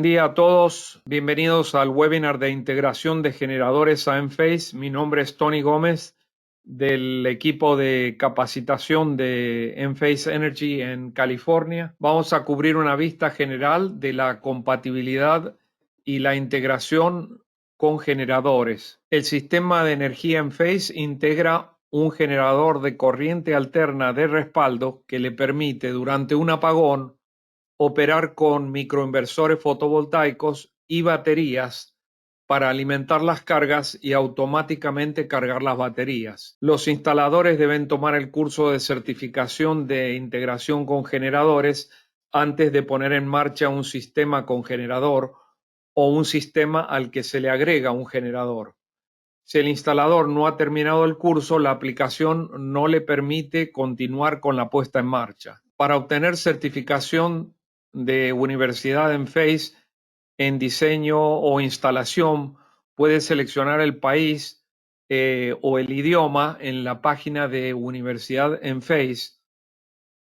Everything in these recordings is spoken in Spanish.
Buen día a todos. Bienvenidos al webinar de integración de generadores a Enphase. Mi nombre es Tony Gómez del equipo de capacitación de Enphase Energy en California. Vamos a cubrir una vista general de la compatibilidad y la integración con generadores. El sistema de energía Enphase integra un generador de corriente alterna de respaldo que le permite durante un apagón operar con microinversores fotovoltaicos y baterías para alimentar las cargas y automáticamente cargar las baterías. Los instaladores deben tomar el curso de certificación de integración con generadores antes de poner en marcha un sistema con generador o un sistema al que se le agrega un generador. Si el instalador no ha terminado el curso, la aplicación no le permite continuar con la puesta en marcha. Para obtener certificación de Universidad Enphase en diseño o instalación, puede seleccionar el país o el idioma en la página de Universidad Enphase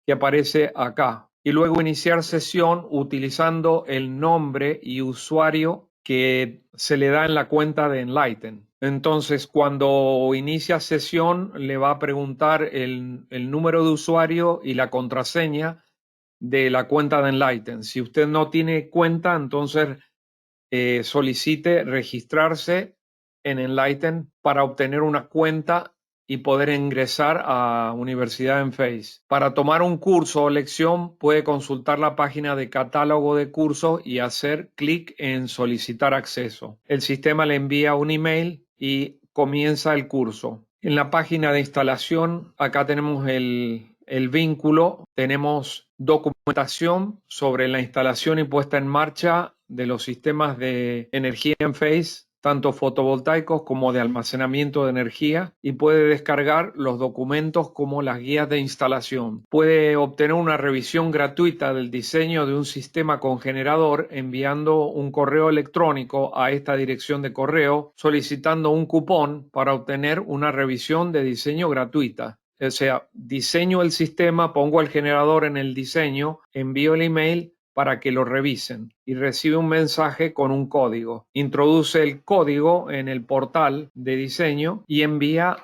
que aparece acá y luego iniciar sesión utilizando el nombre y usuario que se le da en la cuenta de Enlighten. Entonces, cuando inicia sesión, le va a preguntar el número de usuario y la contraseña de la cuenta de Enlighten. Si usted no tiene cuenta, entonces solicite registrarse en Enlighten para obtener una cuenta y poder ingresar a Universidad Enphase. Para tomar un curso o lección puede consultar la página de catálogo de cursos y hacer clic en solicitar acceso. El sistema le envía un email y comienza el curso. En la página de instalación, acá tenemos el vínculo, tenemos documentación sobre la instalación y puesta en marcha de los sistemas de energía Enphase, tanto fotovoltaicos como de almacenamiento de energía, y puede descargar los documentos como las guías de instalación. Puede obtener una revisión gratuita del diseño de un sistema con generador enviando un correo electrónico a esta dirección de correo solicitando un cupón para obtener una revisión de diseño gratuita. O sea, diseño el sistema, pongo el generador en el diseño, envío el email para que lo revisen y recibe un mensaje con un código. Introduce el código en el portal de diseño y envía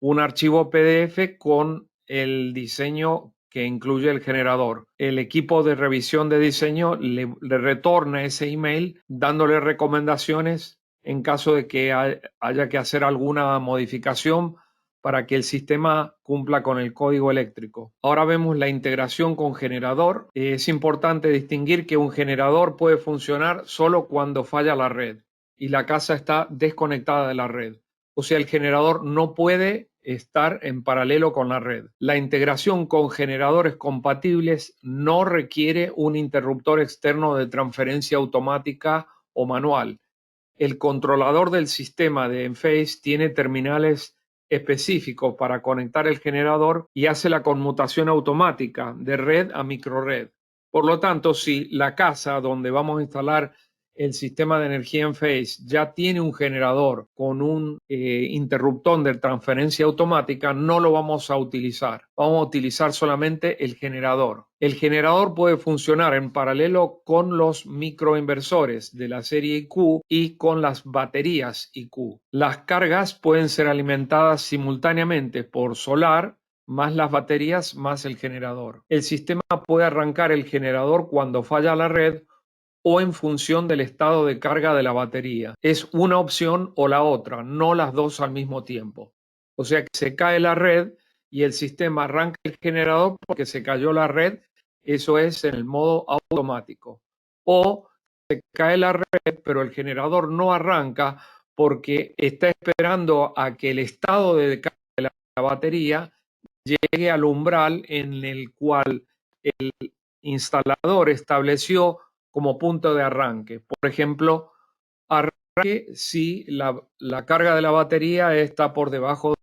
un archivo PDF con el diseño que incluye el generador. El equipo de revisión de diseño le retorna ese email dándole recomendaciones en caso de que haya que hacer alguna modificación para que el sistema cumpla con el código eléctrico. Ahora vemos la integración con generador. Es importante distinguir que un generador puede funcionar solo cuando falla la red y la casa está desconectada de la red. O sea, el generador no puede estar en paralelo con la red. La integración con generadores compatibles no requiere un interruptor externo de transferencia automática o manual. El controlador del sistema de Enphase tiene terminales específicos para conectar el generador y hace la conmutación automática de red a microred. Por lo tanto, si la casa donde vamos a instalar el sistema de energía Enphase ya tiene un generador con un interruptor de transferencia automática, no lo vamos a utilizar. Vamos a utilizar solamente el generador. El generador puede funcionar en paralelo con los microinversores de la serie IQ y con las baterías IQ. Las cargas pueden ser alimentadas simultáneamente por solar, más las baterías, más el generador. El sistema puede arrancar el generador cuando falla la red o en función del estado de carga de la batería. Es una opción o la otra, no las dos al mismo tiempo. O sea que se cae la red y el sistema arranca el generador porque se cayó la red, eso es en el modo automático. O se cae la red, pero el generador no arranca porque está esperando a que el estado de carga de la batería llegue al umbral en el cual el instalador estableció como punto de arranque. Por ejemplo, arranque si la carga de la batería está por debajo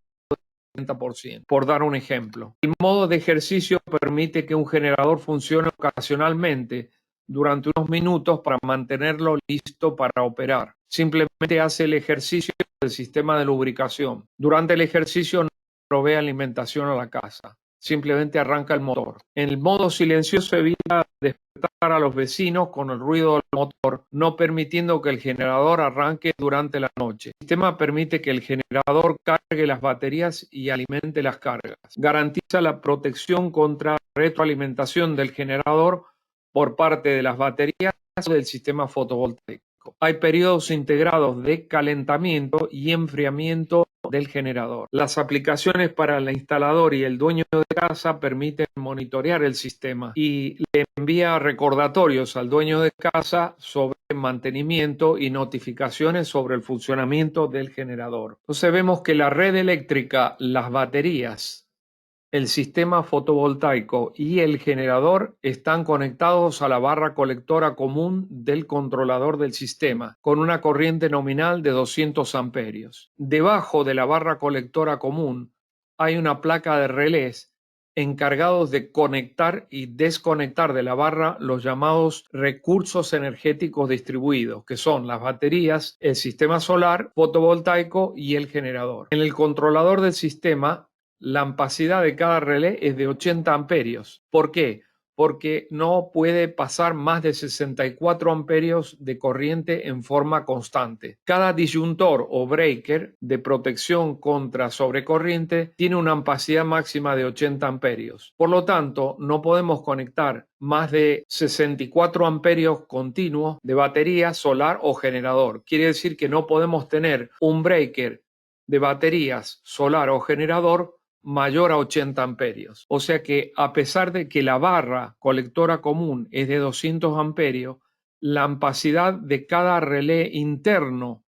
del 30%, por dar un ejemplo. El modo de ejercicio permite que un generador funcione ocasionalmente durante unos minutos para mantenerlo listo para operar. Simplemente hace el ejercicio del sistema de lubricación. Durante el ejercicio no provee alimentación a la casa. simplemente arranca el motor. En el modo silencioso evita despertar a los vecinos con el ruido del motor, no permitiendo que el generador arranque durante la noche. El sistema permite que el generador cargue las baterías y alimente las cargas. Garantiza la protección contra retroalimentación del generador por parte de las baterías o del sistema fotovoltaico. Hay periodos integrados de calentamiento y enfriamiento del generador. Las aplicaciones para el instalador y el dueño de casa permiten monitorear el sistema y le envía recordatorios al dueño de casa sobre mantenimiento y notificaciones sobre el funcionamiento del generador. Entonces vemos que la red eléctrica, las baterías, el sistema fotovoltaico y el generador están conectados a la barra colectora común del controlador del sistema, con una corriente nominal de 200 amperios. Debajo de la barra colectora común hay una placa de relés encargados de conectar y desconectar de la barra los llamados recursos energéticos distribuidos, que son las baterías, el sistema solar, fotovoltaico y el generador. En el controlador del sistema, la ampacidad de cada relé es de 80 amperios. ¿Por qué? Porque no puede pasar más de 64 amperios de corriente en forma constante. Cada disyuntor o breaker de protección contra sobrecorriente tiene una ampacidad máxima de 80 amperios. Por lo tanto, no podemos conectar más de 64 amperios continuos de batería, solar o generador. Quiere decir que no podemos tener un breaker de baterías, solar o generador mayor a 80 amperios. O sea que a pesar de que la barra colectora común es de 200 amperios, la ampacidad de cada relé interno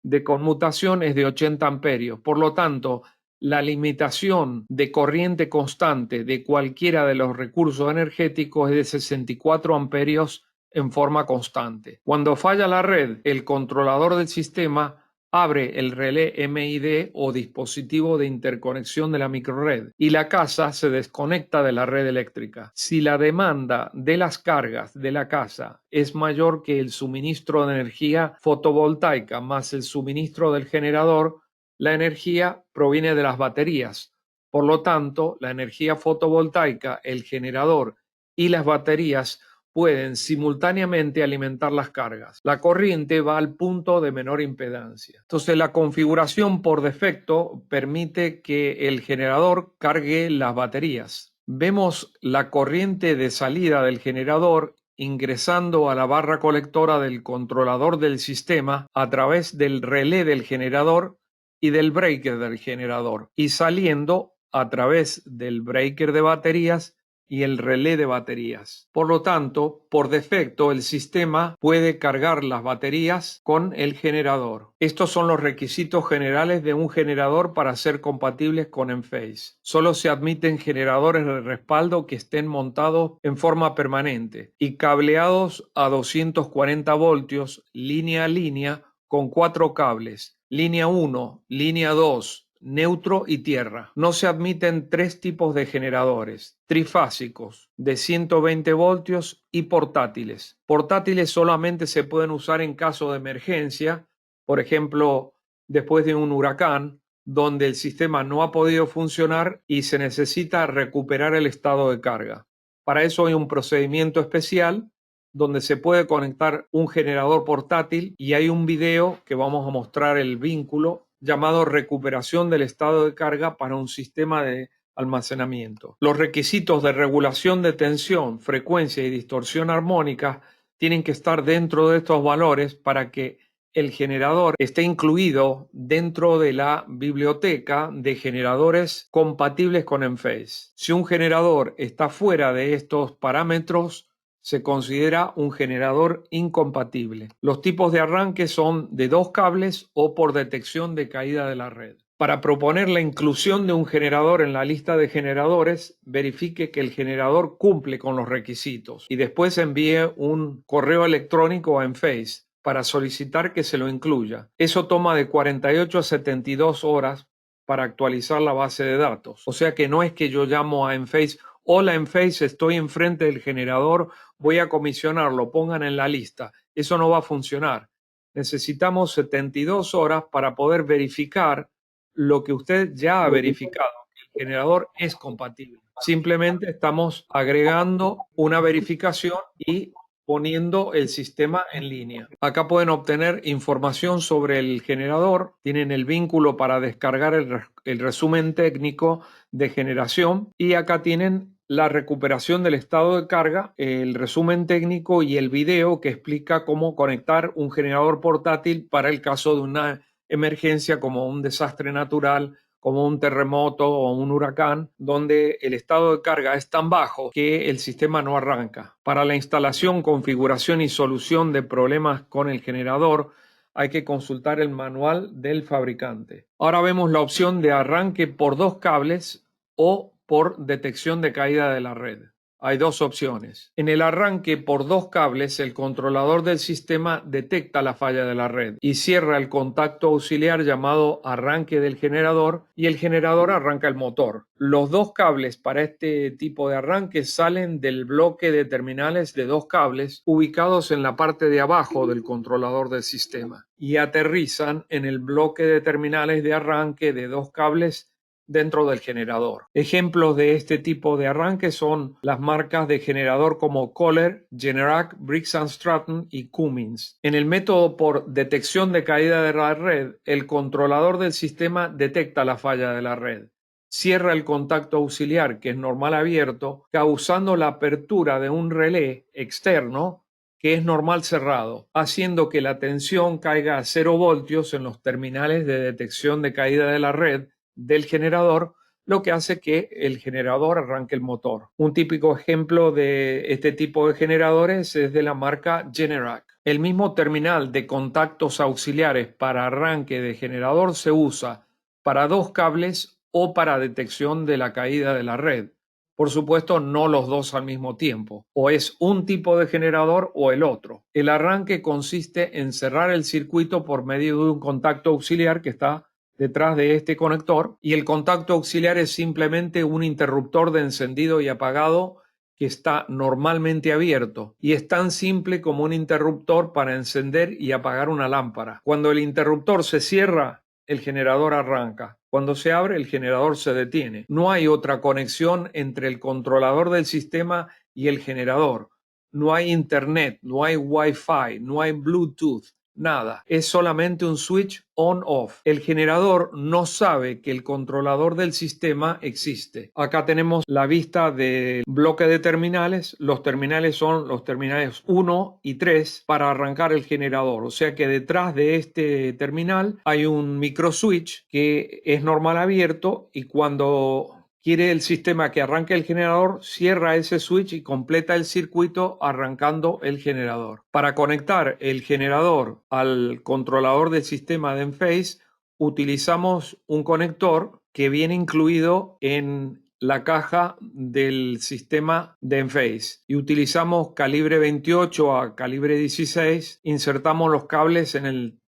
de conmutación es de 80 amperios. Por lo tanto, la limitación de corriente constante de cualquiera de los recursos energéticos es de 64 amperios en forma constante. Cuando falla la red, el controlador del sistema abre el relé MID o dispositivo de interconexión de la microred y la casa se desconecta de la red eléctrica. Si la demanda de las cargas de la casa es mayor que el suministro de energía fotovoltaica más el suministro del generador, la energía proviene de las baterías. Por lo tanto, la energía fotovoltaica, el generador y las baterías pueden simultáneamente alimentar las cargas. La corriente va al punto de menor impedancia. Entonces, la configuración por defecto permite que el generador cargue las baterías. Vemos la corriente de salida del generador ingresando a la barra colectora del controlador del sistema a través del relé del generador y del breaker del generador y saliendo a través del breaker de baterías y el relé de baterías. Por lo tanto, por defecto, el sistema puede cargar las baterías con el generador. Estos son los requisitos generales de un generador para ser compatibles con Enphase. Solo se admiten generadores de respaldo que estén montados en forma permanente y cableados a 240 voltios línea a línea con 4 cables, línea 1, línea 2, neutro y tierra. No se admiten 3 tipos de generadores: trifásicos, de 120 voltios y portátiles. Portátiles solamente se pueden usar en caso de emergencia, por ejemplo, después de un huracán, donde el sistema no ha podido funcionar y se necesita recuperar el estado de carga. Para eso hay un procedimiento especial donde se puede conectar un generador portátil y hay un video que vamos a mostrar el vínculo llamado recuperación del estado de carga para un sistema de almacenamiento. Los requisitos de regulación de tensión, frecuencia y distorsión armónica tienen que estar dentro de estos valores para que el generador esté incluido dentro de la biblioteca de generadores compatibles con Enphase. Si un generador está fuera de estos parámetros, se considera un generador incompatible. Los tipos de arranque son de 2 cables o por detección de caída de la red. Para proponer la inclusión de un generador en la lista de generadores, verifique que el generador cumple con los requisitos y después envíe un correo electrónico a Enphase para solicitar que se lo incluya. Eso toma de 48 a 72 horas para actualizar la base de datos. O sea que no es que yo llamo a Enphase: hola Enphase, estoy enfrente del generador, voy a comisionarlo, pongan en la lista. Eso no va a funcionar. Necesitamos 72 horas para poder verificar lo que usted ya ha verificado, que el generador es compatible. Simplemente estamos agregando una verificación y poniendo el sistema en línea. Acá pueden obtener información sobre el generador, tienen el vínculo para descargar el resumen técnico de generación y acá tienen la recuperación del estado de carga, el resumen técnico y el video que explica cómo conectar un generador portátil para el caso de una emergencia como un desastre natural, como un terremoto o un huracán, donde el estado de carga es tan bajo que el sistema no arranca. Para la instalación, configuración y solución de problemas con el generador, hay que consultar el manual del fabricante. Ahora vemos la opción de arranque por 2 cables o por detección de caída de la red. Hay 2 opciones. En el arranque por 2 cables, el controlador del sistema detecta la falla de la red y cierra el contacto auxiliar llamado arranque del generador y el generador arranca el motor. Los 2 cables para este tipo de arranque salen del bloque de terminales de 2 cables ubicados en la parte de abajo del controlador del sistema y aterrizan en el bloque de terminales de arranque de 2 cables dentro del generador. Ejemplos de este tipo de arranque son las marcas de generador como Kohler, Generac, Briggs & Stratton y Cummins. En el método por detección de caída de la red, el controlador del sistema detecta la falla de la red. Cierra el contacto auxiliar, que es normal abierto, causando la apertura de un relé externo que es normal cerrado, haciendo que la tensión caiga a 0 voltios en los terminales de detección de caída de la red del generador, lo que hace que el generador arranque el motor. Un típico ejemplo de este tipo de generadores es de la marca Generac. El mismo terminal de contactos auxiliares para arranque de generador se usa para 2 cables o para detección de la caída de la red. Por supuesto, no los 2 al mismo tiempo. O es un tipo de generador o el otro. El arranque consiste en cerrar el circuito por medio de un contacto auxiliar que está detrás de este conector y el contacto auxiliar es simplemente un interruptor de encendido y apagado que está normalmente abierto y es tan simple como un interruptor para encender y apagar una lámpara. Cuando el interruptor se cierra, el generador arranca. Cuando se abre, el generador se detiene. No hay otra conexión entre el controlador del sistema y el generador. No hay internet, no hay Wi-Fi, no hay Bluetooth. Nada, es solamente un switch on-off. El generador no sabe que el controlador del sistema existe. Acá tenemos la vista del bloque de terminales. Los terminales son los terminales 1 y 3 para arrancar el generador. O sea que detrás de este terminal hay un micro switch que es normal abierto y cuando quiere el sistema que arranque el generador, cierra ese switch y completa el circuito arrancando el generador. Para conectar el generador al controlador del sistema de Enphase, utilizamos un conector que viene incluido en la caja del sistema de Enphase y utilizamos calibre 28 a calibre 16, insertamos los cables en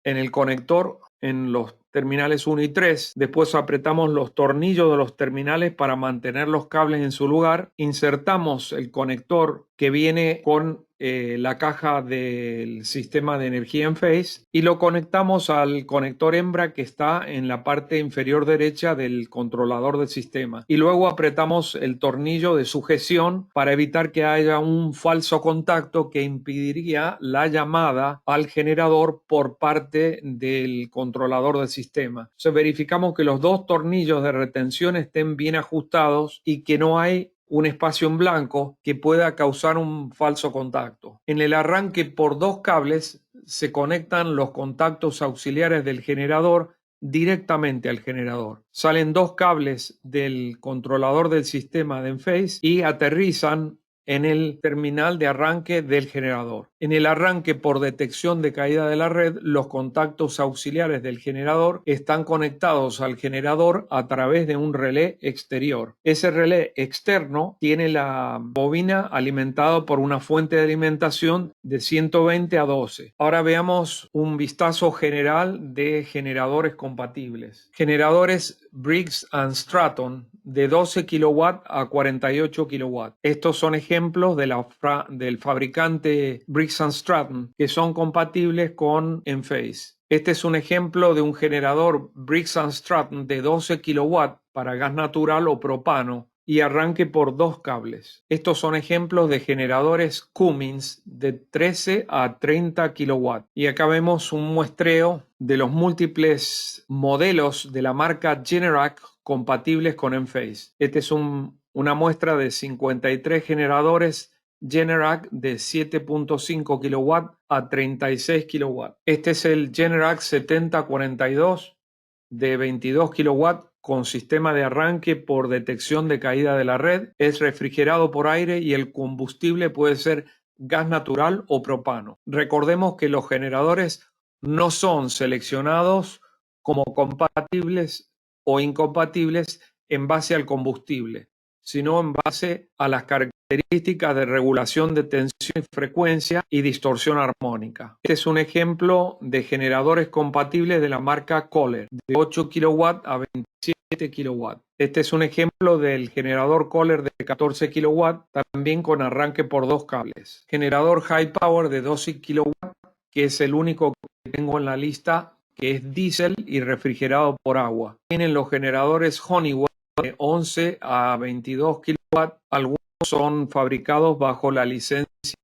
el conector en los terminales 1 y 3, después apretamos los tornillos de los terminales para mantener los cables en su lugar, insertamos el conector que viene con la caja del sistema de energía Enphase y lo conectamos al conector hembra que está en la parte inferior derecha del controlador del sistema y luego apretamos el tornillo de sujeción para evitar que haya un falso contacto que impediría la llamada al generador por parte del controlador del sistema. Entonces verificamos que los 2 tornillos de retención estén bien ajustados y que no hay un espacio en blanco que pueda causar un falso contacto. En el arranque por 2 cables se conectan los contactos auxiliares del generador directamente al generador. Salen 2 cables del controlador del sistema de Enphase y aterrizan en el terminal de arranque del generador. En el arranque por detección de caída de la red, los contactos auxiliares del generador están conectados al generador a través de un relé exterior. Ese relé externo tiene la bobina alimentada por una fuente de alimentación de 120 a 12. Ahora veamos un vistazo general de generadores compatibles. Generadores Briggs & Stratton de 12 kW a 48 kW. Estos son ejemplos del fabricante Briggs & Stratton que son compatibles con Enphase. Este es un ejemplo de un generador Briggs & Stratton de 12 kW para gas natural o propano y arranque por 2 cables. Estos son ejemplos de generadores Cummins de 13 a 30 kW. Y acá vemos un muestreo de los múltiples modelos de la marca Generac compatibles con Enphase. Este es una muestra de 53 generadores Generac de 7.5 kW a 36 kW. Este es el Generac 7042 de 22 kW con sistema de arranque por detección de caída de la red. Es refrigerado por aire y el combustible puede ser gas natural o propano. Recordemos que los generadores no son seleccionados como compatibles o incompatibles en base al combustible, sino en base a las características de regulación de tensión y frecuencia y distorsión armónica. Este es un ejemplo de generadores compatibles de la marca Kohler, de 8 kW a 27 kW. Este es un ejemplo del generador Kohler de 14 kW, también con arranque por 2 cables. Generador High Power de 12 kW, que es el único que tengo en la lista, que es diésel y refrigerado por agua. Tienen los generadores Honeywell de 11 a 22 kW. Algunos son fabricados bajo la licencia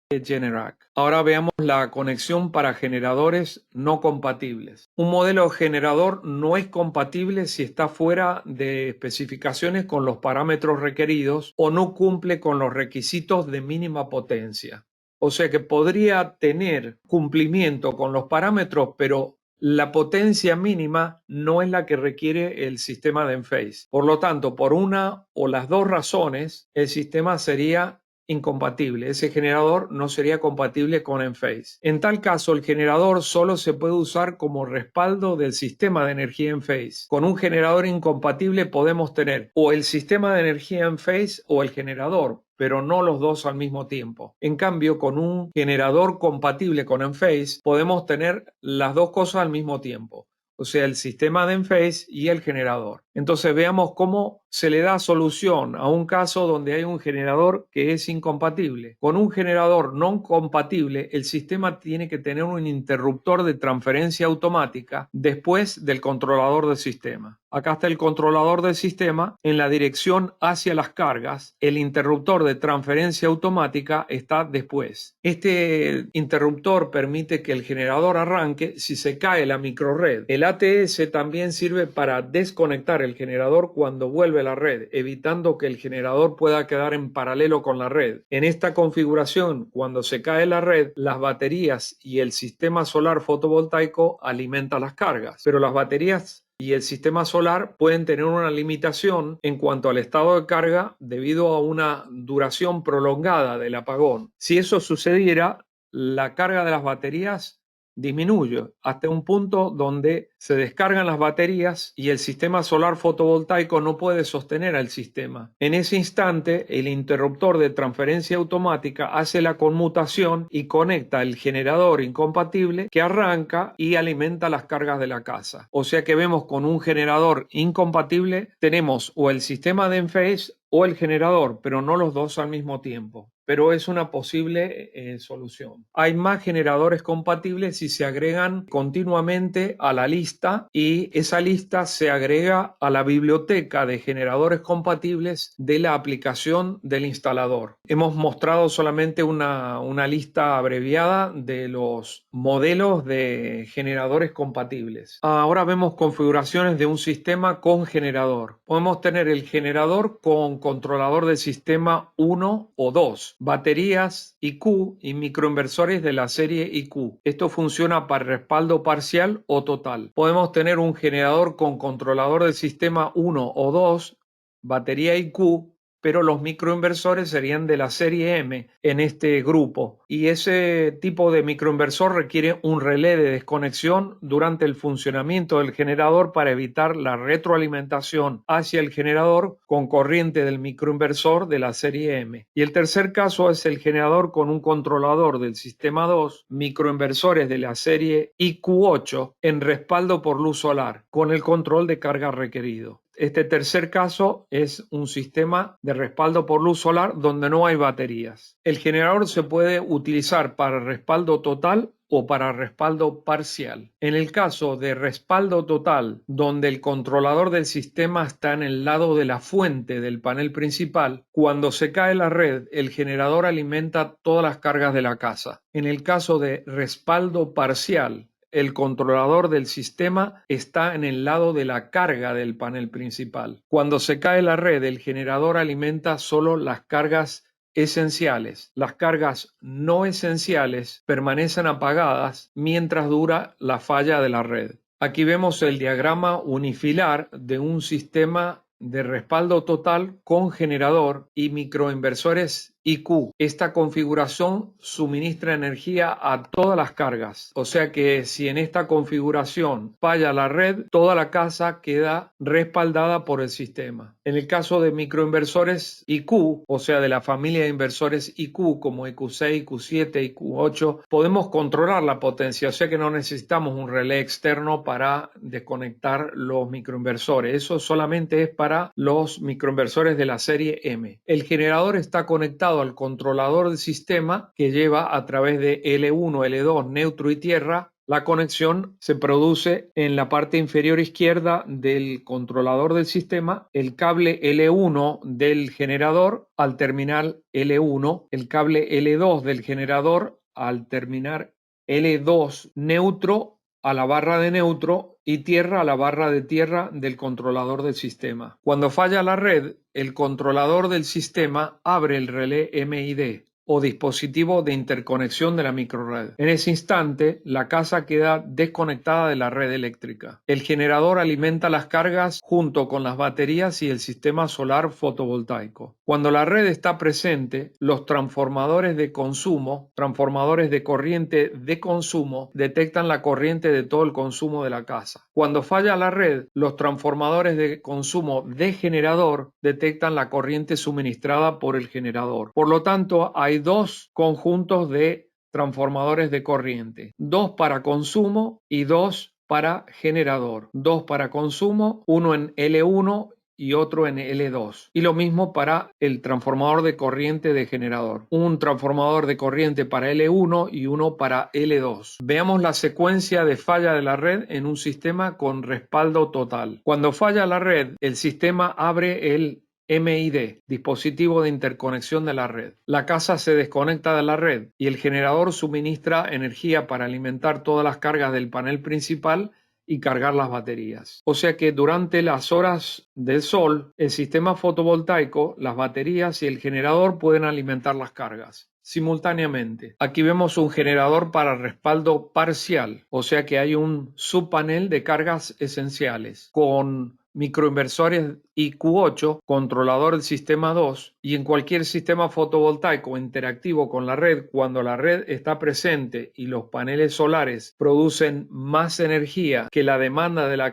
de Generac. Ahora veamos la conexión para generadores no compatibles. Un modelo de generador no es compatible si está fuera de especificaciones con los parámetros requeridos o no cumple con los requisitos de mínima potencia. O sea que podría tener cumplimiento con los parámetros, pero la potencia mínima no es la que requiere el sistema de Enphase. Por lo tanto, por una o las dos razones, el sistema sería incompatible. Ese generador no sería compatible con Enphase. En tal caso, el generador solo se puede usar como respaldo del sistema de energía Enphase. Con un generador incompatible podemos tener o el sistema de energía Enphase o el generador, pero no los dos al mismo tiempo. En cambio, con un generador compatible con Enphase, podemos tener las dos cosas al mismo tiempo. O sea, el sistema de Enphase y el generador. Entonces veamos cómo se le da solución a un caso donde hay un generador que es incompatible. Con un generador no compatible, el sistema tiene que tener un interruptor de transferencia automática después del controlador del sistema. Acá está el controlador del sistema en la dirección hacia las cargas. El interruptor de transferencia automática está después. Este interruptor permite que el generador arranque si se cae la microred. El ATS también sirve para desconectar el generador cuando vuelve la red, evitando que el generador pueda quedar en paralelo con la red. En esta configuración, cuando se cae la red, las baterías y el sistema solar fotovoltaico alimentan las cargas, pero las baterías y el sistema solar pueden tener una limitación en cuanto al estado de carga debido a una duración prolongada del apagón. Si eso sucediera, la carga de las baterías disminuye hasta un punto donde se descargan las baterías y el sistema solar fotovoltaico no puede sostener al sistema. En ese instante, el interruptor de transferencia automática hace la conmutación y conecta el generador incompatible que arranca y alimenta las cargas de la casa. O sea que vemos con un generador incompatible tenemos o el sistema de Enphase o el generador, pero no los dos al mismo tiempo. Pero es una posible solución. Hay más generadores compatibles si se agregan continuamente a la lista y esa lista se agrega a la biblioteca de generadores compatibles de la aplicación del instalador. Hemos mostrado solamente una lista abreviada de los modelos de generadores compatibles. Ahora vemos configuraciones de un sistema con generador. Podemos tener el generador con controlador del sistema 1 o 2, baterías IQ y microinversores de la serie IQ. Esto funciona para respaldo parcial o total. Podemos tener un generador con controlador del sistema 1 o 2, batería IQ, pero los microinversores serían de la serie M en este grupo. Y ese tipo de microinversor requiere un relé de desconexión durante el funcionamiento del generador para evitar la retroalimentación hacia el generador con corriente del microinversor de la serie M. Y el tercer caso es el generador con un controlador del sistema 2, microinversores de la serie IQ8 en respaldo por luz solar, con el control de carga requerido. Este tercer caso es un sistema de respaldo por luz solar donde no hay baterías. El generador se puede utilizar para respaldo total o para respaldo parcial. En el caso de respaldo total, donde el controlador del sistema está en el lado de la fuente del panel principal, cuando se cae la red, el generador alimenta todas las cargas de la casa. En el caso de respaldo parcial, el controlador del sistema está en el lado de la carga del panel principal. Cuando se cae la red, el generador alimenta solo las cargas esenciales. Las cargas no esenciales permanecen apagadas mientras dura la falla de la red. Aquí vemos el diagrama unifilar de un sistema de respaldo total con generador y microinversores IQ. Esta configuración suministra energía a todas las cargas. O sea que si en esta configuración falla la red, toda la casa queda respaldada por el sistema. En el caso de microinversores IQ, o sea de la familia de inversores IQ como IQ6, IQ7, IQ8, podemos controlar la potencia. O sea que no necesitamos un relé externo para desconectar los microinversores. Eso solamente es para los microinversores de la serie M. El generador está conectado al controlador del sistema que lleva a través de L1, L2, neutro y tierra. La conexión se produce en la parte inferior izquierda del controlador del sistema, el cable L1 del generador al terminal L1, el cable L2 del generador al terminar L2 neutro a la barra de neutro y tierra a la barra de tierra del controlador del sistema. Cuando falla la red, el controlador del sistema abre el relé MID o dispositivo de interconexión de la microred. En ese instante, la casa queda desconectada de la red eléctrica. El generador alimenta las cargas junto con las baterías y el sistema solar fotovoltaico. Cuando la red está presente, los transformadores de consumo, transformadores de corriente de consumo, detectan la corriente de todo el consumo de la casa. Cuando falla la red, los transformadores de consumo de generador detectan la corriente suministrada por el generador. Por lo tanto, hay dos conjuntos de transformadores de corriente, dos para consumo y dos para generador, dos para consumo, uno en L1 y otro en L2. Y lo mismo para el transformador de corriente de generador. Un transformador de corriente para L1 y uno para L2. Veamos la secuencia de falla de la red en un sistema con respaldo total. Cuando falla la red, el sistema abre el MID, dispositivo de interconexión de la red. La casa se desconecta de la red y el generador suministra energía para alimentar todas las cargas del panel principal y cargar las baterías. O sea que durante las horas del sol, el sistema fotovoltaico, las baterías y el generador pueden alimentar las cargas simultáneamente. Aquí vemos un generador para respaldo parcial, o sea que hay un subpanel de cargas esenciales con microinversores IQ8, controlador del sistema 2, y en cualquier sistema fotovoltaico interactivo con la red, cuando la red está presente y los paneles solares producen más energía que la demanda de las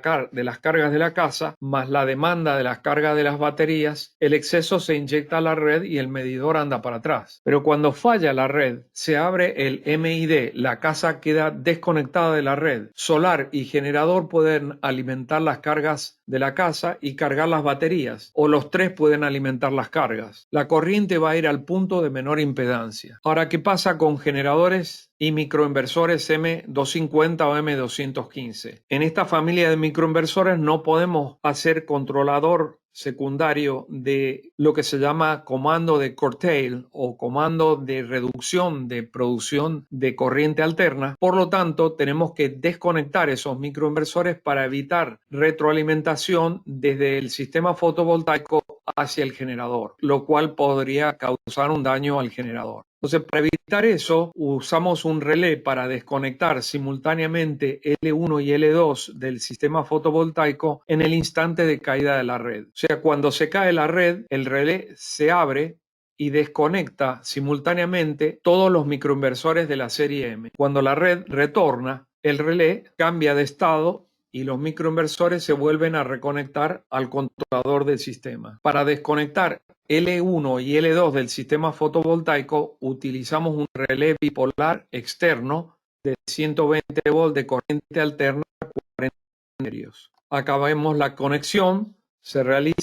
cargas de la casa, más la demanda de las cargas de las baterías, el exceso se inyecta a la red y el medidor anda para atrás. Pero cuando falla la red, se abre el MID, la casa queda desconectada de la red. Solar y generador pueden alimentar las cargas de la casa y cargar las baterías, o los tres pueden alimentar las cargas. La corriente va a ir al punto de menor impedancia. Ahora, ¿qué pasa con generadores y microinversores M250 o M215? En esta familia de microinversores no podemos hacer controlador secundario de lo que se llama comando de curtail o comando de reducción de producción de corriente alterna. Por lo tanto, tenemos que desconectar esos microinversores para evitar retroalimentación desde el sistema fotovoltaico hacia el generador, lo cual podría causar un daño al generador. Entonces, para evitar eso, usamos un relé para desconectar simultáneamente L1 y L2 del sistema fotovoltaico en el instante de caída de la red. O sea, cuando se cae la red, el relé se abre y desconecta simultáneamente todos los microinversores de la serie M. Cuando la red retorna, el relé cambia de estado y los microinversores se vuelven a reconectar al controlador del sistema. Para desconectar L1 y L2 del sistema fotovoltaico utilizamos un relé bipolar externo de 120 volts de corriente alterna a 40 amperios. Acá vemos la conexión se realiza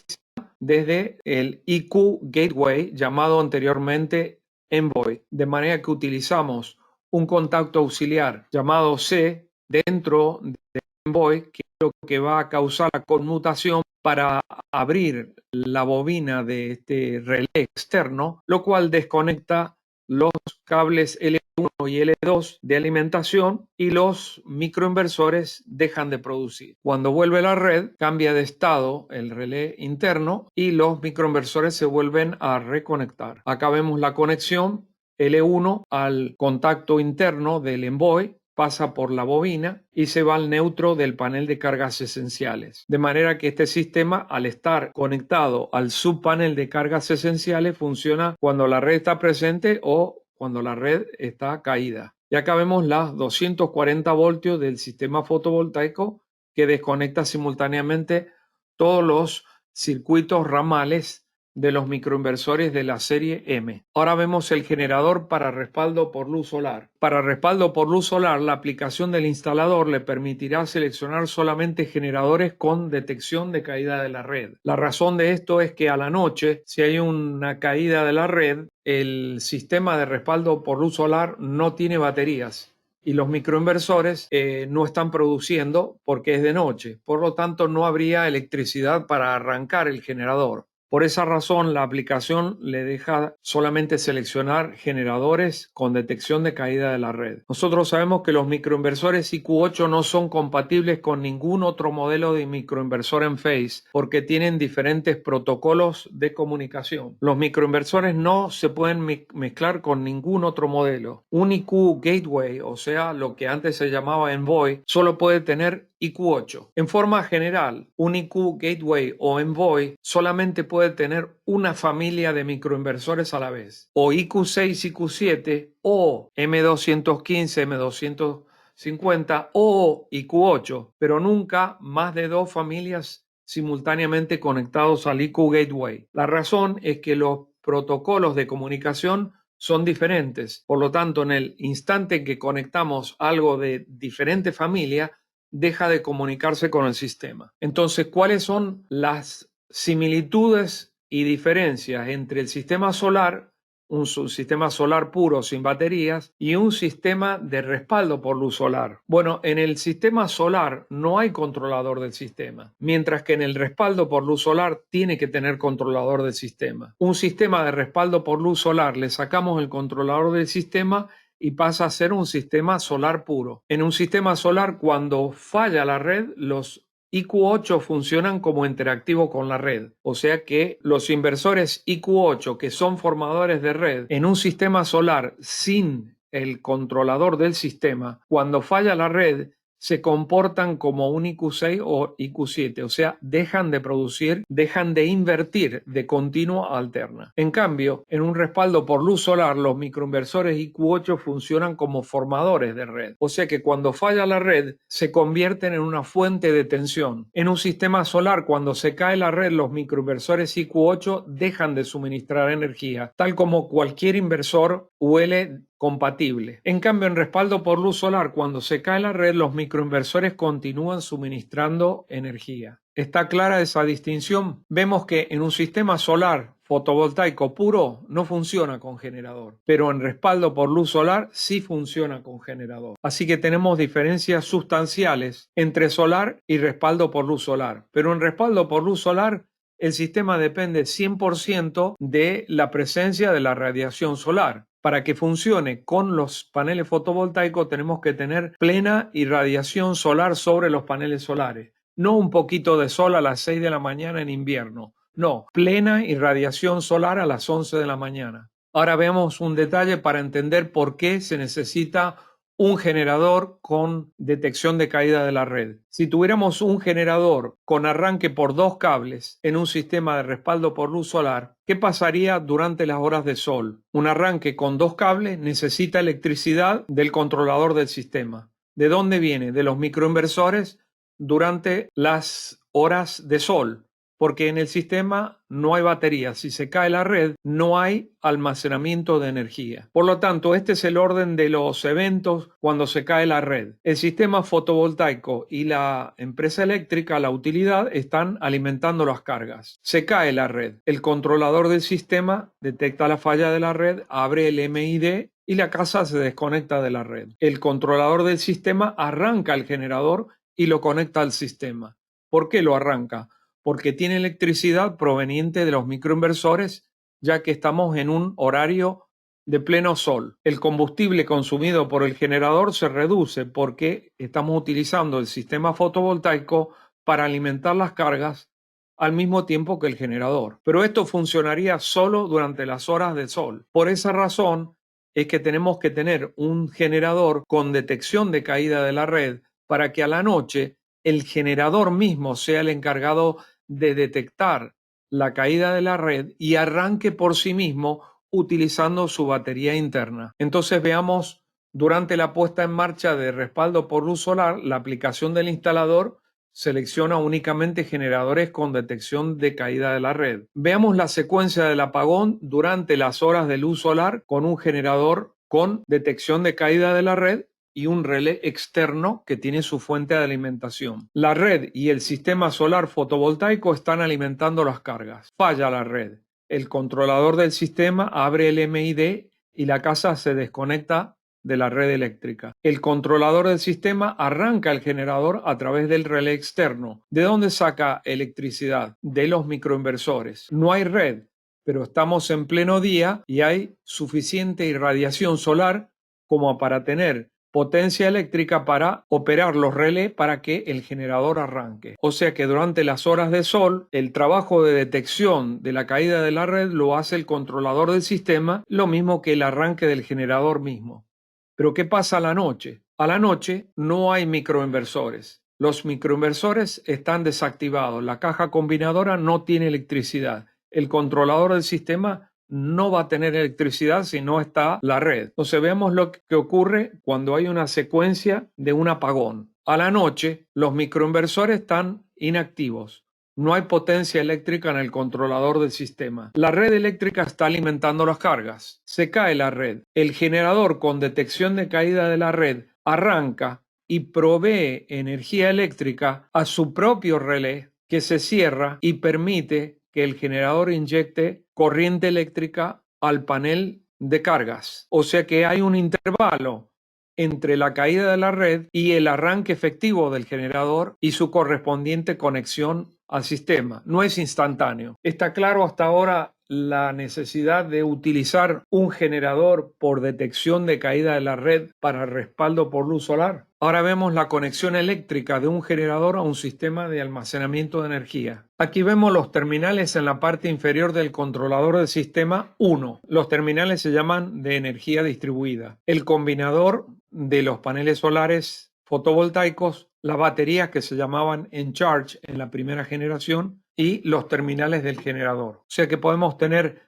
desde el IQ Gateway, llamado anteriormente Envoy, de manera que utilizamos un contacto auxiliar llamado C dentro de Envoy, que es lo que va a causar la conmutación para abrir la bobina de este relé externo, lo cual desconecta los cables L1 y L2 de alimentación y los microinversores dejan de producir. Cuando vuelve la red, cambia de estado el relé interno y los microinversores se vuelven a reconectar. Acá vemos la conexión L1 al contacto interno del Envoy, pasa por la bobina y se va al neutro del panel de cargas esenciales. De manera que este sistema, al estar conectado al subpanel de cargas esenciales, funciona cuando la red está presente o cuando la red está caída. Y acá vemos las 240 voltios del sistema fotovoltaico que desconecta simultáneamente todos los circuitos ramales de los microinversores de la serie M. Ahora vemos el generador para respaldo por luz solar. Para respaldo por luz solar, la aplicación del instalador le permitirá seleccionar solamente generadores con detección de caída de la red. La razón de esto es que a la noche, si hay una caída de la red, el sistema de respaldo por luz solar no tiene baterías y los microinversores no están produciendo porque es de noche. Por lo tanto, no habría electricidad para arrancar el generador. Por esa razón, la aplicación le deja solamente seleccionar generadores con detección de caída de la red. Nosotros sabemos que los microinversores IQ8 no son compatibles con ningún otro modelo de microinversor Enphase porque tienen diferentes protocolos de comunicación. Los microinversores no se pueden mezclar con ningún otro modelo. Un IQ Gateway, o sea, lo que antes se llamaba Envoy, solo puede tener IQ8. En forma general, un IQ Gateway o Envoy solamente puede tener una familia de microinversores a la vez, o IQ6, IQ7, o M215, M250 o IQ8, pero nunca más de dos familias simultáneamente conectados al IQ Gateway. La razón es que los protocolos de comunicación son diferentes. Por lo tanto, en el instante que conectamos algo de diferente familia, deja de comunicarse con el sistema. Entonces, ¿cuáles son las similitudes y diferencias entre el sistema solar, un sistema solar puro sin baterías, y un sistema de respaldo por luz solar? Bueno, en el sistema solar no hay controlador del sistema, mientras que en el respaldo por luz solar tiene que tener controlador del sistema. Un sistema de respaldo por luz solar, le sacamos el controlador del sistema y pasa a ser un sistema solar puro. En un sistema solar, cuando falla la red, los IQ8 funcionan como interactivo con la red. O sea que los inversores IQ8 que son formadores de red en un sistema solar sin el controlador del sistema, cuando falla la red, se comportan como un IQ6 o IQ7, o sea, dejan de producir, dejan de invertir de continuo a alterna. En cambio, en un respaldo por luz solar, los microinversores IQ8 funcionan como formadores de red, o sea que cuando falla la red, se convierten en una fuente de tensión. En un sistema solar, cuando se cae la red, los microinversores IQ8 dejan de suministrar energía, tal como cualquier inversor UL compatible. En cambio, en respaldo por luz solar, cuando se cae la red, los microinversores continúan suministrando energía. ¿Está clara esa distinción? Vemos que en un sistema solar fotovoltaico puro no funciona con generador, pero en respaldo por luz solar sí funciona con generador. Así que tenemos diferencias sustanciales entre solar y respaldo por luz solar. Pero en respaldo por luz solar, el sistema depende 100% de la presencia de la radiación solar. Para que funcione con los paneles fotovoltaicos tenemos que tener plena irradiación solar sobre los paneles solares. No un poquito de sol a las 6 de la mañana en invierno. No, plena irradiación solar a las 11 de la mañana. Ahora veamos un detalle para entender por qué se necesita un generador con detección de caída de la red. Si tuviéramos un generador con arranque por dos cables en un sistema de respaldo por luz solar, ¿qué pasaría durante las horas de sol? Un arranque con dos cables necesita electricidad del controlador del sistema. ¿De dónde viene? De los microinversores durante las horas de sol. porque en el sistema no hay batería. Si se cae la red, no hay almacenamiento de energía. Por lo tanto, este es el orden de los eventos cuando se cae la red. El sistema fotovoltaico y la empresa eléctrica, la utilidad, están alimentando las cargas. Se cae la red. El controlador del sistema detecta la falla de la red, abre el MID y la casa se desconecta de la red. El controlador del sistema arranca el generador y lo conecta al sistema. ¿Por qué lo arranca? Porque tiene electricidad proveniente de los microinversores, ya que estamos en un horario de pleno sol. El combustible consumido por el generador se reduce porque estamos utilizando el sistema fotovoltaico para alimentar las cargas al mismo tiempo que el generador. Pero esto funcionaría solo durante las horas de sol. Por esa razón es que tenemos que tener un generador con detección de caída de la red para que a la noche el generador mismo sea el encargado de detectar la caída de la red y arranque por sí mismo utilizando su batería interna. Entonces veamos durante la puesta en marcha de respaldo por luz solar, la aplicación del instalador selecciona únicamente generadores con detección de caída de la red. Veamos la secuencia del apagón durante las horas de luz solar con un generador con detección de caída de la red y un relé externo que tiene su fuente de alimentación. La red y el sistema solar fotovoltaico están alimentando las cargas. Falla la red. El controlador del sistema abre el MID y la casa se desconecta de la red eléctrica. El controlador del sistema arranca el generador a través del relé externo. ¿De dónde saca electricidad? De los microinversores. No hay red, pero estamos en pleno día y hay suficiente irradiación solar como para tener potencia eléctrica para operar los relés para que el generador arranque. O sea que durante las horas de sol, el trabajo de detección de la caída de la red lo hace el controlador del sistema, lo mismo que el arranque del generador mismo. Pero ¿qué pasa a la noche? A la noche no hay microinversores. Los microinversores están desactivados. La caja combinadora no tiene electricidad. El controlador del sistema no va a tener electricidad si no está la red. Entonces veamos lo que ocurre cuando hay una secuencia de un apagón. A la noche, los microinversores están inactivos. No hay potencia eléctrica en el controlador del sistema. La red eléctrica está alimentando las cargas. Se cae la red. El generador con detección de caída de la red arranca y provee energía eléctrica a su propio relé que se cierra y permite que el generador inyecte corriente eléctrica al panel de cargas. O sea que hay un intervalo entre la caída de la red y el arranque efectivo del generador y su correspondiente conexión al sistema. No es instantáneo. ¿Está claro hasta ahora la necesidad de utilizar un generador por detección de caída de la red para respaldo por luz solar? Ahora vemos la conexión eléctrica de un generador a un sistema de almacenamiento de energía. Aquí vemos los terminales en la parte inferior del controlador del sistema 1. Los terminales se llaman de energía distribuida. El combinador de los paneles solares fotovoltaicos, las baterías que se llamaban Encharge en la primera generación y los terminales del generador. O sea que podemos tener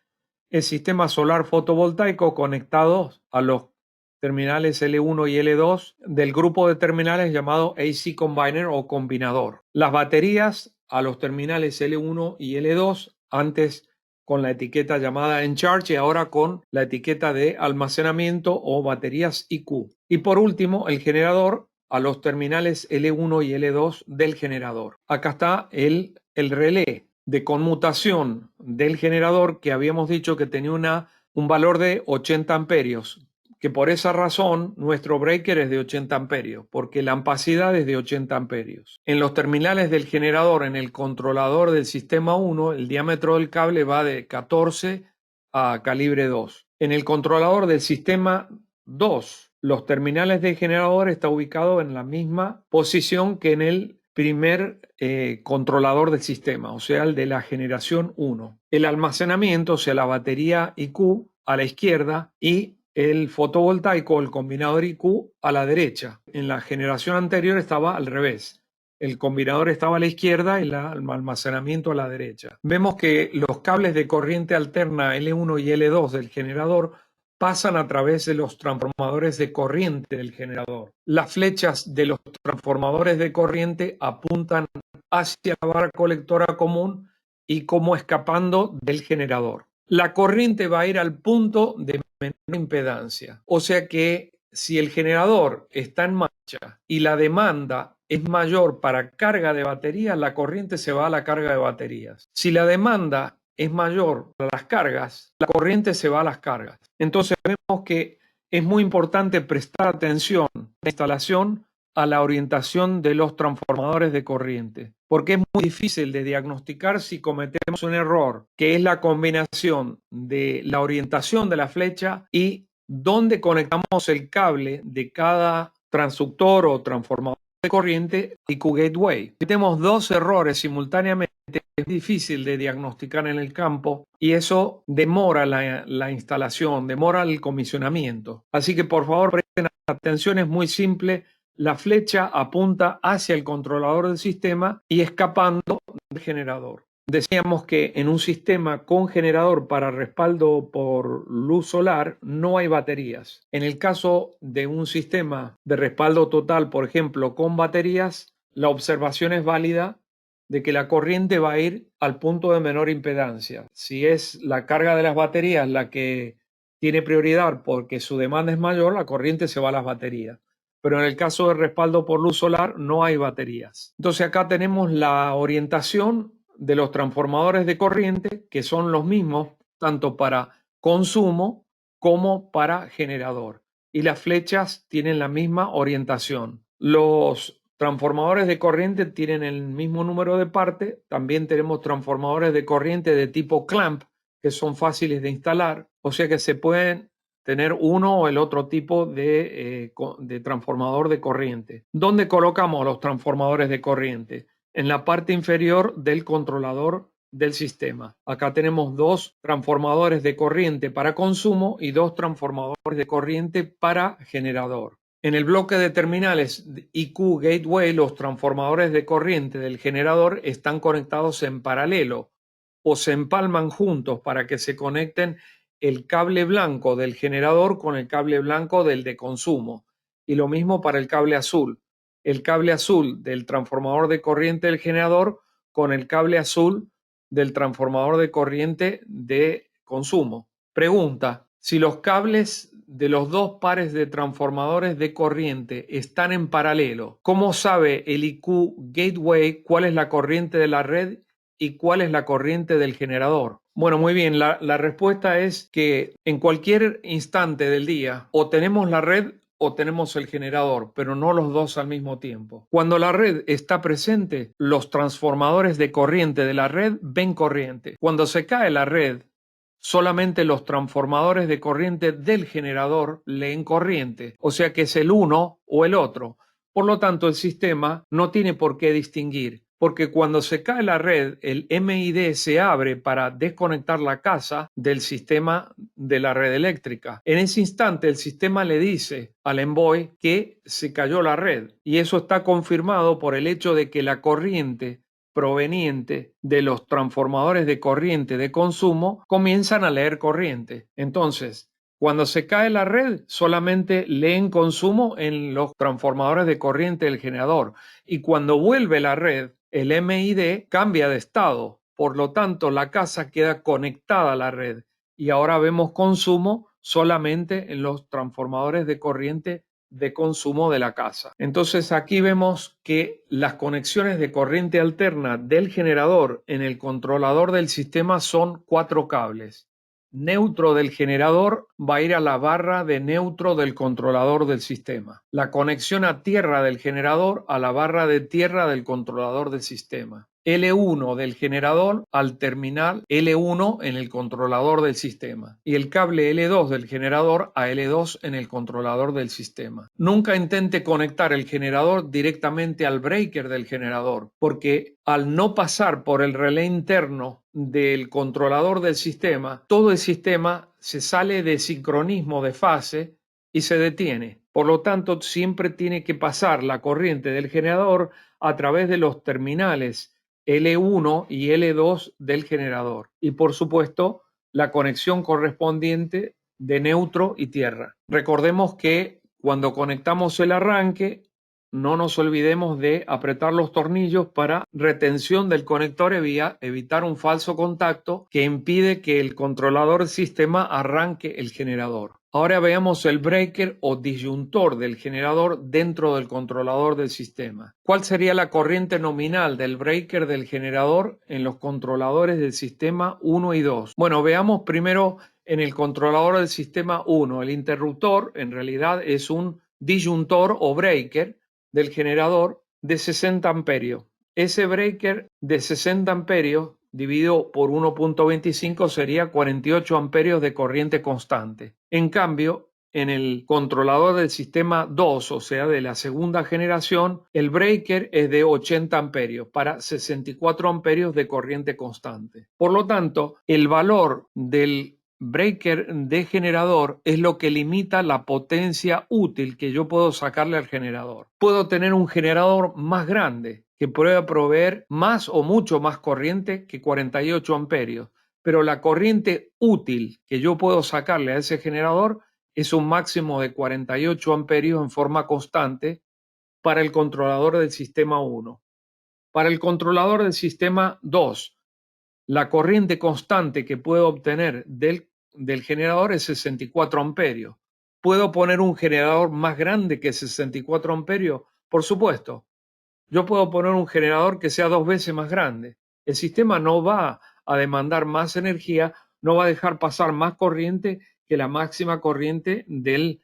el sistema solar fotovoltaico conectados a los terminales L1 y L2 del grupo de terminales llamado AC Combiner o combinador. Las baterías a los terminales L1 y L2, antes con la etiqueta llamada Encharge y ahora con la etiqueta de almacenamiento o baterías IQ. Y por último, el generador a los terminales L1 y L2 del generador. Acá está el relé de conmutación del generador que habíamos dicho que tenía un valor de 80 amperios, que por esa razón nuestro breaker es de 80 amperios, porque la ampacidad es de 80 amperios. En los terminales del generador, en el controlador del sistema 1, el diámetro del cable va de 14 a calibre 2. En el controlador del sistema 2, los terminales del generador están ubicados en la misma posición que en el primer controlador del sistema, o sea, el de la generación 1. El almacenamiento, o sea, la batería IQ a la izquierda y el fotovoltaico, el combinador IQ a la derecha. En la generación anterior estaba al revés. El combinador estaba a la izquierda y el almacenamiento a la derecha. Vemos que los cables de corriente alterna L1 y L2 del generador pasan a través de los transformadores de corriente del generador. Las flechas de los transformadores de corriente apuntan hacia la barra colectora común y como escapando del generador. La corriente va a ir al punto de menor impedancia. O sea que si el generador está en marcha y la demanda es mayor para carga de baterías, la corriente se va a la carga de baterías. Si la demanda es mayor para las cargas, la corriente se va a las cargas. Entonces vemos que es muy importante prestar atención a la instalación, a la orientación de los transformadores de corriente, porque es muy difícil de diagnosticar si cometemos un error, que es la combinación de la orientación de la flecha y dónde conectamos el cable de cada transductor o transformador de corriente IQ Gateway. Si tenemos dos errores simultáneamente, es difícil de diagnosticar en el campo y eso demora la instalación, demora el comisionamiento. Así que por favor presten atención, es muy simple. La flecha apunta hacia el controlador del sistema y escapando del generador. Decíamos que en un sistema con generador para respaldo por luz solar no hay baterías. En el caso de un sistema de respaldo total, por ejemplo, con baterías, la observación es válida de que la corriente va a ir al punto de menor impedancia. Si es la carga de las baterías la que tiene prioridad porque su demanda es mayor, la corriente se va a las baterías. Pero en el caso de respaldo por luz solar no hay baterías. Entonces acá tenemos la orientación de los transformadores de corriente, que son los mismos tanto para consumo como para generador. Y las flechas tienen la misma orientación. Los transformadores de corriente tienen el mismo número de partes. También tenemos transformadores de corriente de tipo clamp, que son fáciles de instalar. O sea que se pueden tener uno o el otro tipo de transformador de corriente. ¿Dónde colocamos los transformadores de corriente? En la parte inferior del controlador del sistema. Acá tenemos dos transformadores de corriente para consumo y dos transformadores de corriente para generador. En el bloque de terminales IQ Gateway, los transformadores de corriente del generador están conectados en paralelo o se empalman juntos para que se conecten el cable blanco del generador con el cable blanco del de consumo. Y lo mismo para el cable azul. El cable azul del transformador de corriente del generador con el cable azul del transformador de corriente de consumo. Pregunta: si los cables de los dos pares de transformadores de corriente están en paralelo, ¿cómo sabe el IQ Gateway cuál es la corriente de la red y cuál es la corriente del generador? Bueno, muy bien, la respuesta es que en cualquier instante del día o tenemos la red o tenemos el generador, pero no los dos al mismo tiempo. Cuando la red está presente, los transformadores de corriente de la red ven corriente. Cuando se cae la red, solamente los transformadores de corriente del generador leen corriente, o sea que es el uno o el otro. Por lo tanto, el sistema no tiene por qué distinguir, porque cuando se cae la red, el MID se abre para desconectar la casa del sistema de la red eléctrica. En ese instante, el sistema le dice al envoy que se cayó la red, y eso está confirmado por el hecho de que la corriente proveniente de los transformadores de corriente de consumo comienzan a leer corriente. Entonces, cuando se cae la red, solamente leen consumo en los transformadores de corriente del generador. Y cuando vuelve la red, el MID cambia de estado. Por lo tanto, la casa queda conectada a la red. Y ahora vemos consumo solamente en los transformadores de corriente de consumo de la casa. Entonces aquí vemos que las conexiones de corriente alterna del generador en el controlador del sistema son 4 cables. Neutro del generador va a ir a la barra de neutro del controlador del sistema. La conexión a tierra del generador a la barra de tierra del controlador del sistema. L1 del generador al terminal L1 en el controlador del sistema y el cable L2 del generador a L2 en el controlador del sistema. Nunca intente conectar el generador directamente al breaker del generador, porque al no pasar por el relé interno del controlador del sistema, todo el sistema se sale de sincronismo de fase y se detiene. Por lo tanto, siempre tiene que pasar la corriente del generador a través de los terminales L1 y L2 del generador. Y por supuesto, la conexión correspondiente de neutro y tierra. Recordemos que cuando conectamos el arranque, no nos olvidemos de apretar los tornillos para retención del conector, evitar un falso contacto que impide que el controlador del sistema arranque el generador. Ahora veamos el breaker o disyuntor del generador dentro del controlador del sistema. ¿Cuál sería la corriente nominal del breaker del generador en los controladores del sistema 1 y 2? Bueno, veamos primero en el controlador del sistema 1. El interruptor en realidad es un disyuntor o breaker del generador de 60 amperios. Ese breaker de 60 amperios dividido por 1.25 sería 48 amperios de corriente constante. En cambio, en el controlador del sistema 2, o sea, de la segunda generación, el breaker es de 80 amperios para 64 amperios de corriente constante. Por lo tanto, el valor del breaker de generador es lo que limita la potencia útil que yo puedo sacarle al generador. Puedo tener un generador más grande que pueda proveer más o mucho más corriente que 48 amperios, pero la corriente útil que yo puedo sacarle a ese generador es un máximo de 48 amperios en forma constante para el controlador del sistema 1. Para el controlador del sistema 2, la corriente constante que puedo obtener del generador es 64 amperios. ¿Puedo poner un generador más grande que 64 amperios? Por supuesto. Yo puedo poner un generador que sea 2 veces más grande. El sistema no va a demandar más energía, no va a dejar pasar más corriente que la máxima corriente del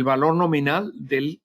valor nominal del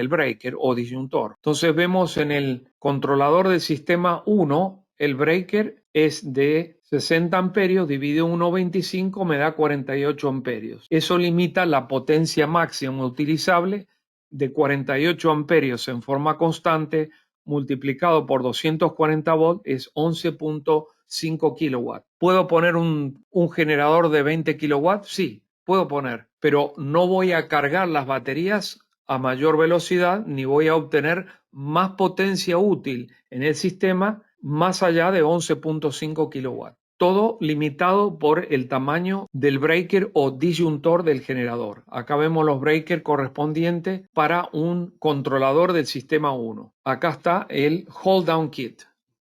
breaker o disyuntor. Entonces vemos en el controlador del sistema 1, el breaker es de 60 amperios dividido 1.25 me da 48 amperios. Eso limita la potencia máxima utilizable de 48 amperios en forma constante multiplicado por 240 volts es 11.5 kilowatts. ¿Puedo poner un generador de 20 kilowatts? Sí, puedo poner, pero no voy a cargar las baterías a mayor velocidad ni voy a obtener más potencia útil en el sistema más allá de 11.5 kilowatts. Todo limitado por el tamaño del breaker o disyuntor del generador. Acá vemos los breakers correspondientes para un controlador del sistema 1. Acá está el hold down kit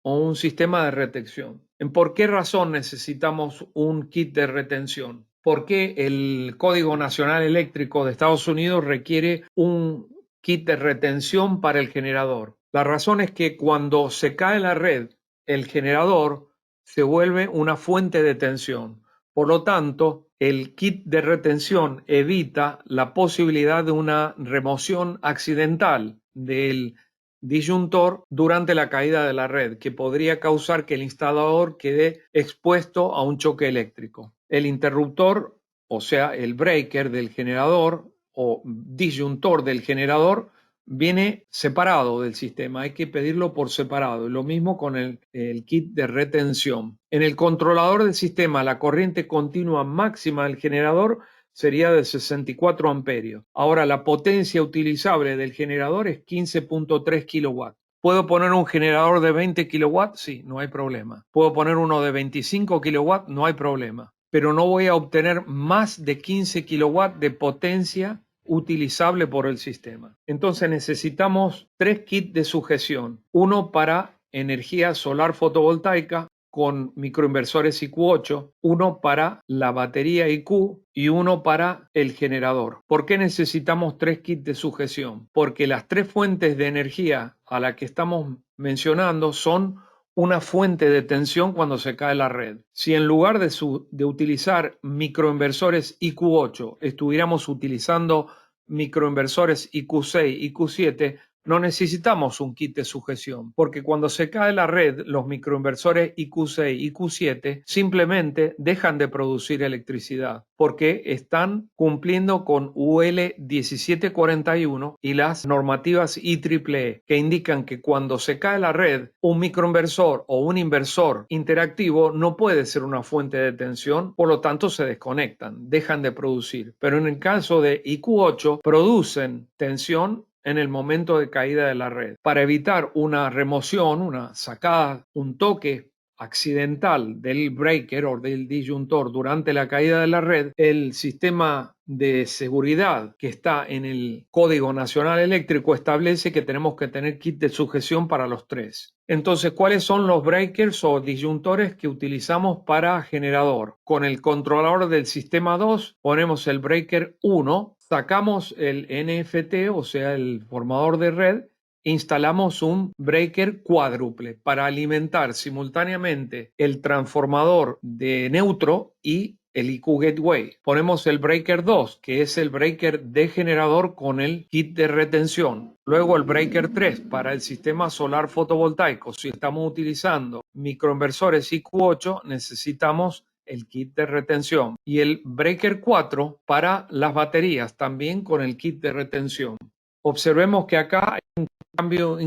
o un sistema de retención. ¿Por qué razón necesitamos un kit de retención? ¿Por qué el Código Nacional Eléctrico de Estados Unidos requiere un kit de retención para el generador? La razón es que cuando se cae la red, el generador se vuelve una fuente de tensión. Por lo tanto, el kit de retención evita la posibilidad de una remoción accidental del disyuntor durante la caída de la red, que podría causar que el instalador quede expuesto a un choque eléctrico. El interruptor, o sea, el breaker del generador o disyuntor del generador, viene separado del sistema, hay que pedirlo por separado. Lo mismo con el kit de retención. En el controlador del sistema, la corriente continua máxima del generador sería de 64 amperios. Ahora, la potencia utilizable del generador es 15.3 kilowatts. ¿Puedo poner un generador de 20 kilowatts? Sí, no hay problema. ¿Puedo poner uno de 25 kilowatts? No hay problema. Pero no voy a obtener más de 15 kilowatts de potencia utilizable por el sistema. Entonces necesitamos 3 kits de sujeción. Uno para energía solar fotovoltaica con microinversores IQ8, uno para la batería IQ y uno para el generador. ¿Por qué necesitamos 3 kits de sujeción? Porque las 3 fuentes de energía a las que estamos mencionando son una fuente de tensión cuando se cae la red. Si en lugar de utilizar microinversores IQ8 estuviéramos utilizando microinversores IQ6, IQ7, no necesitamos un kit de sujeción, porque cuando se cae la red, los microinversores IQ6, IQ7 simplemente dejan de producir electricidad, porque están cumpliendo con UL 1741 y las normativas IEEE, que indican que cuando se cae la red, un microinversor o un inversor interactivo no puede ser una fuente de tensión, por lo tanto se desconectan, dejan de producir. Pero en el caso de IQ8, producen tensión en el momento de caída de la red. Para evitar una remoción, una sacada, un toque accidental del breaker o del disyuntor durante la caída de la red, el sistema de seguridad que está en el Código Nacional Eléctrico establece que tenemos que tener kit de sujeción para los tres. Entonces, ¿cuáles son los breakers o disyuntores que utilizamos para generador? Con el controlador del sistema 2 ponemos el breaker 1, sacamos el NFT, o sea, el formador de red, instalamos un breaker cuádruple para alimentar simultáneamente el transformador de neutro y el IQ Gateway. Ponemos el breaker 2, que es el breaker de generador con el kit de retención. Luego el breaker 3 para el sistema solar fotovoltaico. Si estamos utilizando microinversores IQ8, necesitamos el kit de retención. Y el breaker 4 para las baterías, también con el kit de retención. Observemos que acá hay un cambio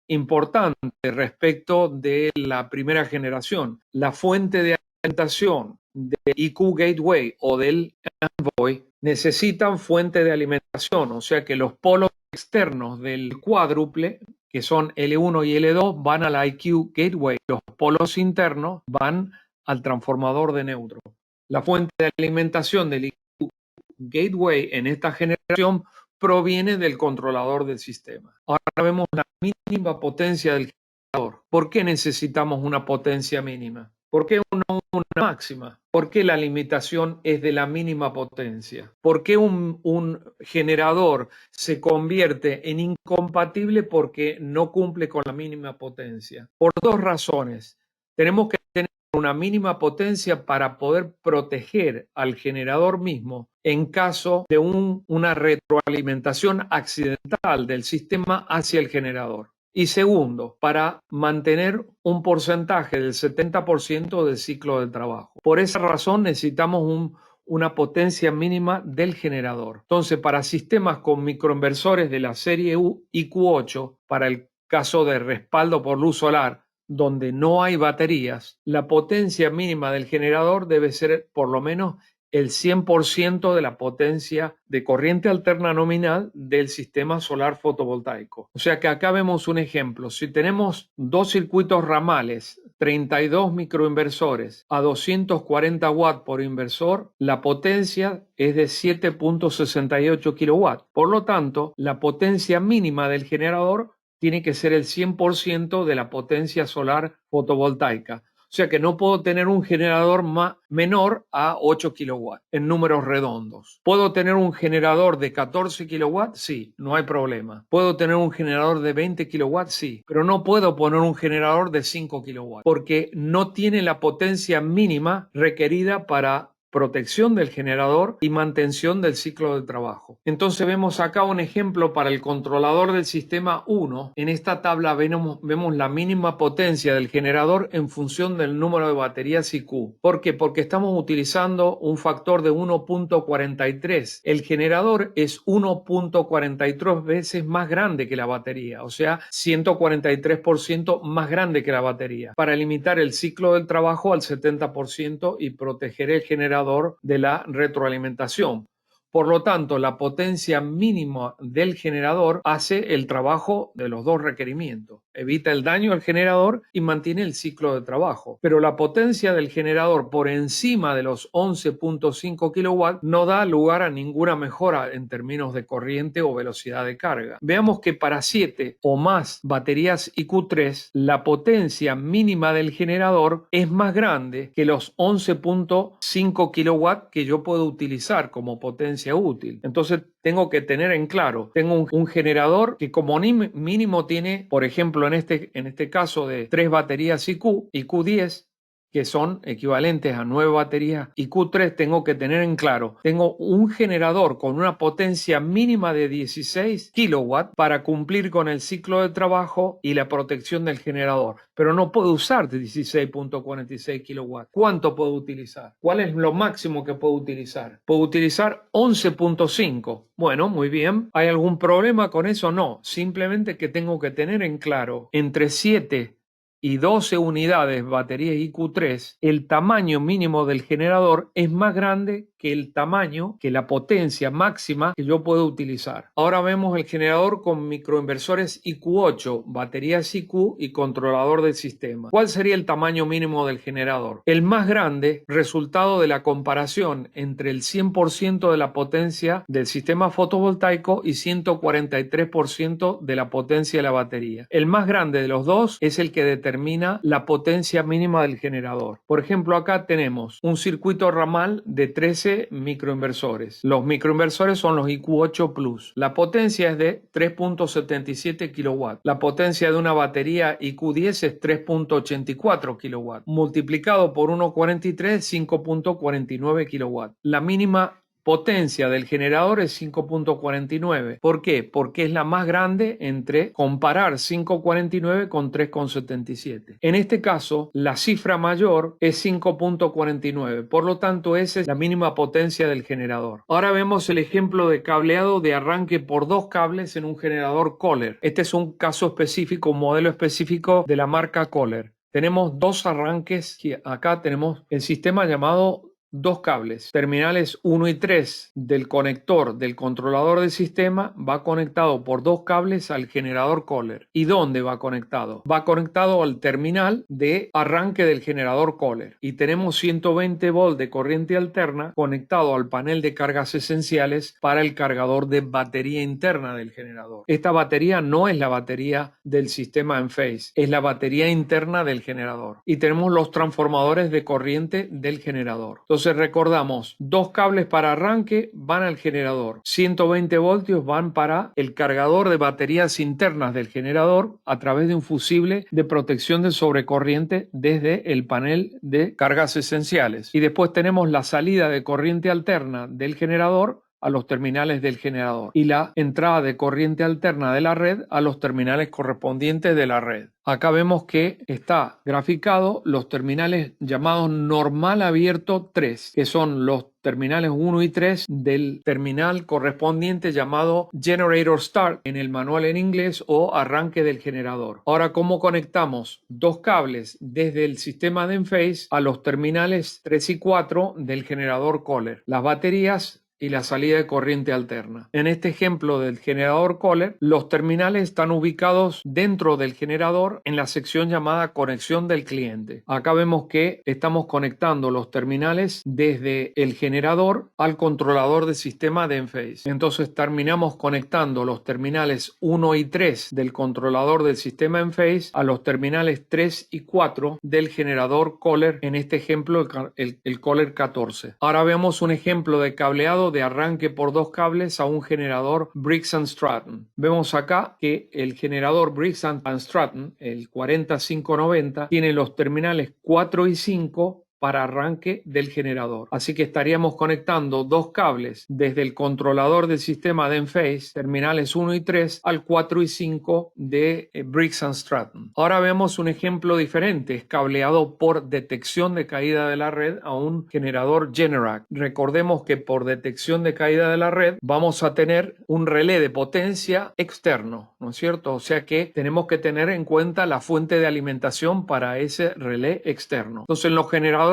importante respecto de la primera generación. La fuente de alimentación de IQ Gateway o del Envoy necesitan fuente de alimentación, o sea que los polos externos del cuádruple, que son L1 y L2, van a la IQ Gateway. Los polos internos van al transformador de neutro. La fuente de alimentación del IQ Gateway en esta generación proviene del controlador del sistema. Ahora vemos la mínima potencia del generador. ¿Por qué necesitamos una potencia mínima? ¿Por qué no una máxima? ¿Por qué la limitación es de la mínima potencia? ¿Por qué un generador se convierte en incompatible porque no cumple con la mínima potencia? Por dos razones. Tenemos que tener una mínima potencia para poder proteger al generador mismo en caso de una retroalimentación accidental del sistema hacia el generador. Y segundo, para mantener un porcentaje del 70% del ciclo de trabajo. Por esa razón necesitamos una potencia mínima del generador. Entonces, para sistemas con microinversores de la serie IQ8, para el caso de respaldo por luz solar, donde no hay baterías, la potencia mínima del generador debe ser por lo menos el 100% de la potencia de corriente alterna nominal del sistema solar fotovoltaico. O sea que acá vemos un ejemplo. Si tenemos dos circuitos ramales, 32 microinversores a 240 watts por inversor, la potencia es de 7.68 kilowatts. Por lo tanto, la potencia mínima del generador tiene que ser el 100% de la potencia solar fotovoltaica. O sea que no puedo tener un generador menor a 8 kilowatts en números redondos. ¿Puedo tener un generador de 14 kilowatts? Sí, no hay problema. ¿Puedo tener un generador de 20 kilowatts? Sí, pero no puedo poner un generador de 5 kilowatts porque no tiene la potencia mínima requerida para protección del generador y mantención del ciclo de trabajo. Entonces vemos acá un ejemplo para el controlador del sistema 1. En esta tabla vemos la mínima potencia del generador en función del número de baterías IQ. ¿Por qué? Porque estamos utilizando un factor de 1.43. El generador es 1.43 veces más grande que la batería, o sea, 143% más grande que la batería, para limitar el ciclo del trabajo al 70% y proteger el generador de la retroalimentación. Por lo tanto, la potencia mínima del generador hace el trabajo de los dos requerimientos. Evita el daño al generador y mantiene el ciclo de trabajo. Pero la potencia del generador por encima de los 11.5 kilowatts no da lugar a ninguna mejora en términos de corriente o velocidad de carga. Veamos que para 7 o más baterías IQ3, la potencia mínima del generador es más grande que los 11.5 kilowatts que yo puedo utilizar como potencia útil. Entonces tengo que tener en claro, tengo un generador que como mínimo tiene, por ejemplo, en este caso de 3 baterías IQ10, que son equivalentes a 9 baterías IQ3, tengo que tener en claro, tengo un generador con una potencia mínima de 16 kilowatts para cumplir con el ciclo de trabajo y la protección del generador, pero no puedo usar de 16.46 kilowatts. ¿Cuánto puedo utilizar? ¿Cuál es lo máximo que puedo utilizar? Puedo utilizar 11.5. Bueno, muy bien. ¿Hay algún problema con eso? No. Simplemente que tengo que tener en claro entre 7 y 12 unidades batería IQ3, el tamaño mínimo del generador es más grande que el tamaño, que la potencia máxima que yo puedo utilizar. Ahora vemos el generador con microinversores IQ8, baterías IQ y controlador del sistema. ¿Cuál sería el tamaño mínimo del generador? El más grande, resultado de la comparación entre el 100% de la potencia del sistema fotovoltaico y 143% de la potencia de la batería. El más grande de los dos es el que determina la potencia mínima del generador. Por ejemplo, acá tenemos un circuito ramal de 13 microinversores. Los microinversores son los IQ8 Plus. La potencia es de 3.77 kW. La potencia de una batería IQ10 es 3.84 kW. Multiplicado por 1.43, 5.49 kW. La mínima potencia del generador es 5.49. ¿Por qué? Porque es la más grande entre comparar 5.49 con 3.77. En este caso, la cifra mayor es 5.49. Por lo tanto, esa es la mínima potencia del generador. Ahora vemos el ejemplo de cableado de arranque por dos cables en un generador Kohler. Este es un caso específico, un modelo específico de la marca Kohler. Tenemos dos arranques. Acá tenemos el sistema llamado dos cables, terminales 1 y 3 del conector del controlador del sistema va conectado por dos cables al generador Kohler. ¿Y dónde va conectado? Va conectado al terminal de arranque del generador Kohler y tenemos 120 volts de corriente alterna conectado al panel de cargas esenciales para el cargador de batería interna del generador. Esta batería no es la batería del sistema Enphase, es la batería interna del generador y tenemos los transformadores de corriente del generador. Entonces recordamos, dos cables para arranque van al generador, 120 voltios van para el cargador de baterías internas del generador a través de un fusible de protección de sobrecorriente desde el panel de cargas esenciales. Y después tenemos la salida de corriente alterna del generador a los terminales del generador y la entrada de corriente alterna de la red a los terminales correspondientes de la red. Acá vemos que está graficado los terminales llamados normal abierto 3, que son los terminales 1 y 3 del terminal correspondiente llamado Generator Start en el manual en inglés o arranque del generador. Ahora, ¿cómo conectamos dos cables desde el sistema de Enphase a los terminales 3 y 4 del generador Kohler? Las baterías y la salida de corriente alterna. En este ejemplo del generador Kohler, los terminales están ubicados dentro del generador en la sección llamada conexión del cliente. Acá vemos que estamos conectando los terminales desde el generador al controlador del sistema de Enphase. Entonces terminamos conectando los terminales 1 y 3 del controlador del sistema Enphase a los terminales 3 y 4 del generador Kohler, en este ejemplo el Kohler 14. Ahora vemos un ejemplo de cableado de arranque por dos cables a un generador Briggs & Stratton. Vemos acá que el generador Briggs & Stratton, el 4590, tiene los terminales 4 y 5 para arranque del generador. Así que estaríamos conectando dos cables desde el controlador del sistema de Enphase, terminales 1 y 3, al 4 y 5 de Briggs & Stratton. Ahora vemos un ejemplo diferente, es cableado por detección de caída de la red a un generador Generac. Recordemos que por detección de caída de la red vamos a tener un relé de potencia externo, ¿no es cierto? O sea que tenemos que tener en cuenta la fuente de alimentación para ese relé externo. Entonces en los generadores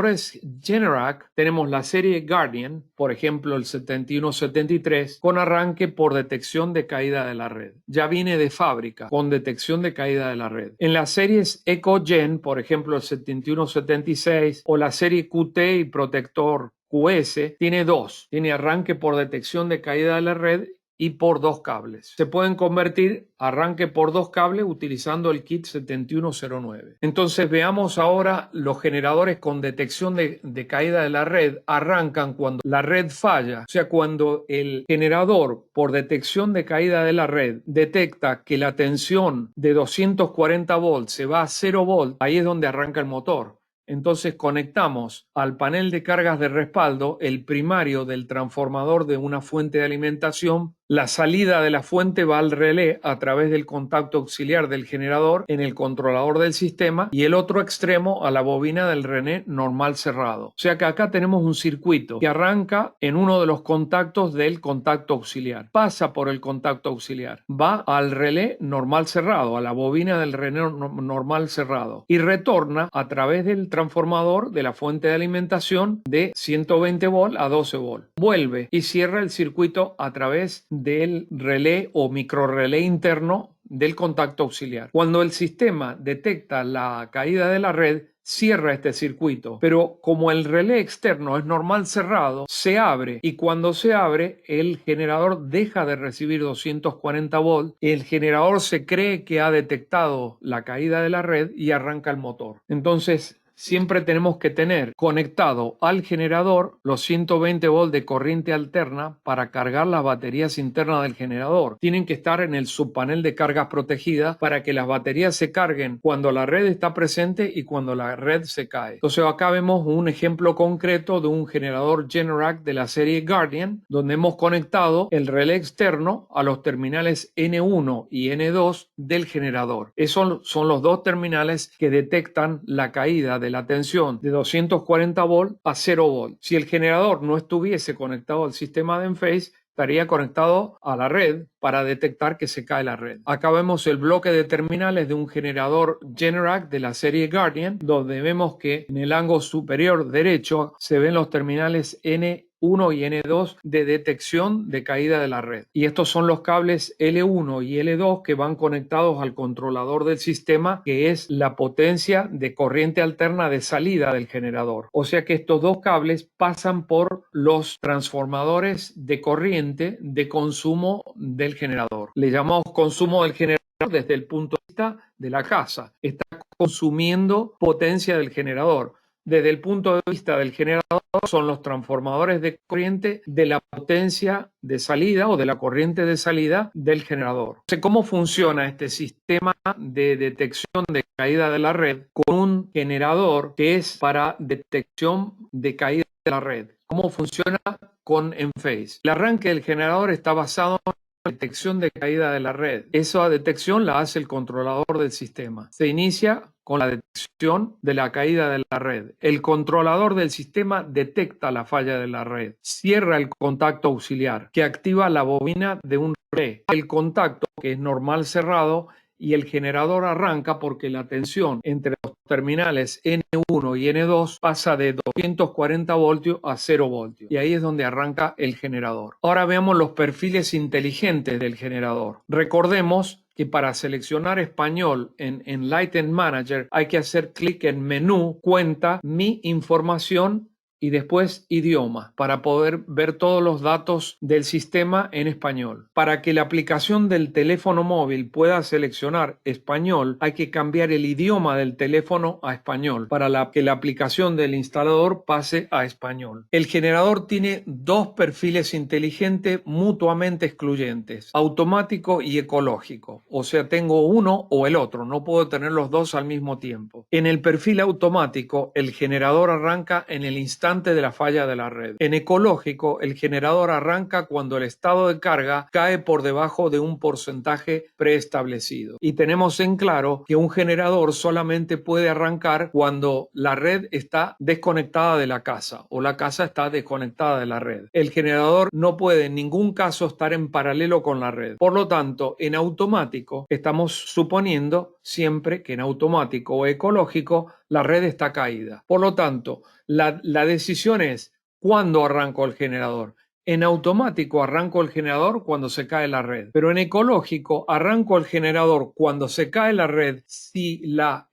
Generac tenemos la serie Guardian, por ejemplo el 7173, con arranque por detección de caída de la red. Ya viene de fábrica con detección de caída de la red. En las series EcoGen, por ejemplo el 7176 o la serie QT y protector QS, tiene dos. Tiene arranque por detección de caída de la red y por dos cables. Se pueden convertir arranque por dos cables utilizando el kit 7109. Entonces veamos ahora los generadores con detección de caída de la red. Arrancan cuando la red falla, o sea, cuando el generador por detección de caída de la red detecta que la tensión de 240 volts se va a 0 volts, ahí es donde arranca el motor. Entonces conectamos al panel de cargas de respaldo el primario del transformador de una fuente de alimentación La salida de la fuente va al relé a través del contacto auxiliar del generador en el controlador del sistema y el otro extremo a la bobina del relé normal cerrado. O sea que acá tenemos un circuito que arranca en uno de los contactos del contacto auxiliar. Pasa por el contacto auxiliar, va al relé normal cerrado, a la bobina del relé normal cerrado y retorna a través del transformador de la fuente de alimentación de 120 volt a 12 volt. Vuelve y cierra el circuito a través del relé o microrelé interno del contacto auxiliar. Cuando el sistema detecta la caída de la red, cierra este circuito, pero como el relé externo es normal cerrado, se abre y cuando se abre el generador deja de recibir 240 volts, el generador se cree que ha detectado la caída de la red y arranca el motor. Entonces, siempre tenemos que tener conectado al generador los 120 volts de corriente alterna para cargar las baterías internas del generador. Tienen que estar en el subpanel de cargas protegidas para que las baterías se carguen cuando la red está presente y cuando la red se cae. Entonces acá vemos un ejemplo concreto de un generador Generac de la serie Guardian, donde hemos conectado el relé externo a los terminales N1 y N2 del generador. Esos son los dos terminales que detectan la caída de la tensión de 240 volts a 0 volts. Si el generador no estuviese conectado al sistema de Enphase, estaría conectado a la red para detectar que se cae la red. Acá vemos el bloque de terminales de un generador Generac de la serie Guardian, donde vemos que en el ángulo superior derecho se ven los terminales N1 y N2 de detección de caída de la red. Y estos son los cables L1 y L2 que van conectados al controlador del sistema, que es la potencia de corriente alterna de salida del generador. O sea que estos dos cables pasan por los transformadores de corriente de consumo del generador. Le llamamos consumo del generador desde el punto de vista de la casa. Está consumiendo potencia del generador. Desde el punto de vista del generador, son los transformadores de corriente de la potencia de salida o de la corriente de salida del generador. Entonces, ¿cómo funciona este sistema de detección de caída de la red con un generador que es para detección de caída de la red? ¿Cómo funciona con Enphase? El arranque del generador está basado en la detección de caída de la red. Esa detección la hace el controlador del sistema. Se inicia con la detección de la caída de la red. El controlador del sistema detecta la falla de la red, cierra el contacto auxiliar que activa la bobina de un relé. El contacto, que es normal cerrado, y el generador arranca porque la tensión entre los terminales N1 y N2 pasa de 240 voltios a 0 voltios y ahí es donde arranca el generador. Ahora veamos los perfiles inteligentes del generador. Recordemos que para seleccionar español en Lighten Manager hay que hacer clic en menú, cuenta, mi información y después idioma para poder ver todos los datos del sistema en español. Para que la aplicación del teléfono móvil pueda seleccionar español, hay que cambiar el idioma del teléfono a español para que la aplicación del instalador pase a español. El generador tiene dos perfiles inteligentes mutuamente excluyentes, automático y ecológico. O sea, tengo uno o el otro, no puedo tener los dos al mismo tiempo. En el perfil automático, el generador arranca en el instante de la falla de la red. En ecológico, el generador arranca cuando el estado de carga cae por debajo de un porcentaje preestablecido. Y tenemos en claro que un generador solamente puede arrancar cuando la red está desconectada de la casa o la casa está desconectada de la red. El generador no puede en ningún caso estar en paralelo con la red. Por lo tanto, en automático estamos suponiendo siempre que en automático o ecológico la red está caída. Por lo tanto, la decisión es cuándo arranco el generador. En automático arranco el generador cuando se cae la red, pero en ecológico arranco el generador cuando se cae la red si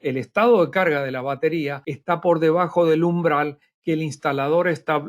el estado de carga de la batería está por debajo del umbral que el instalador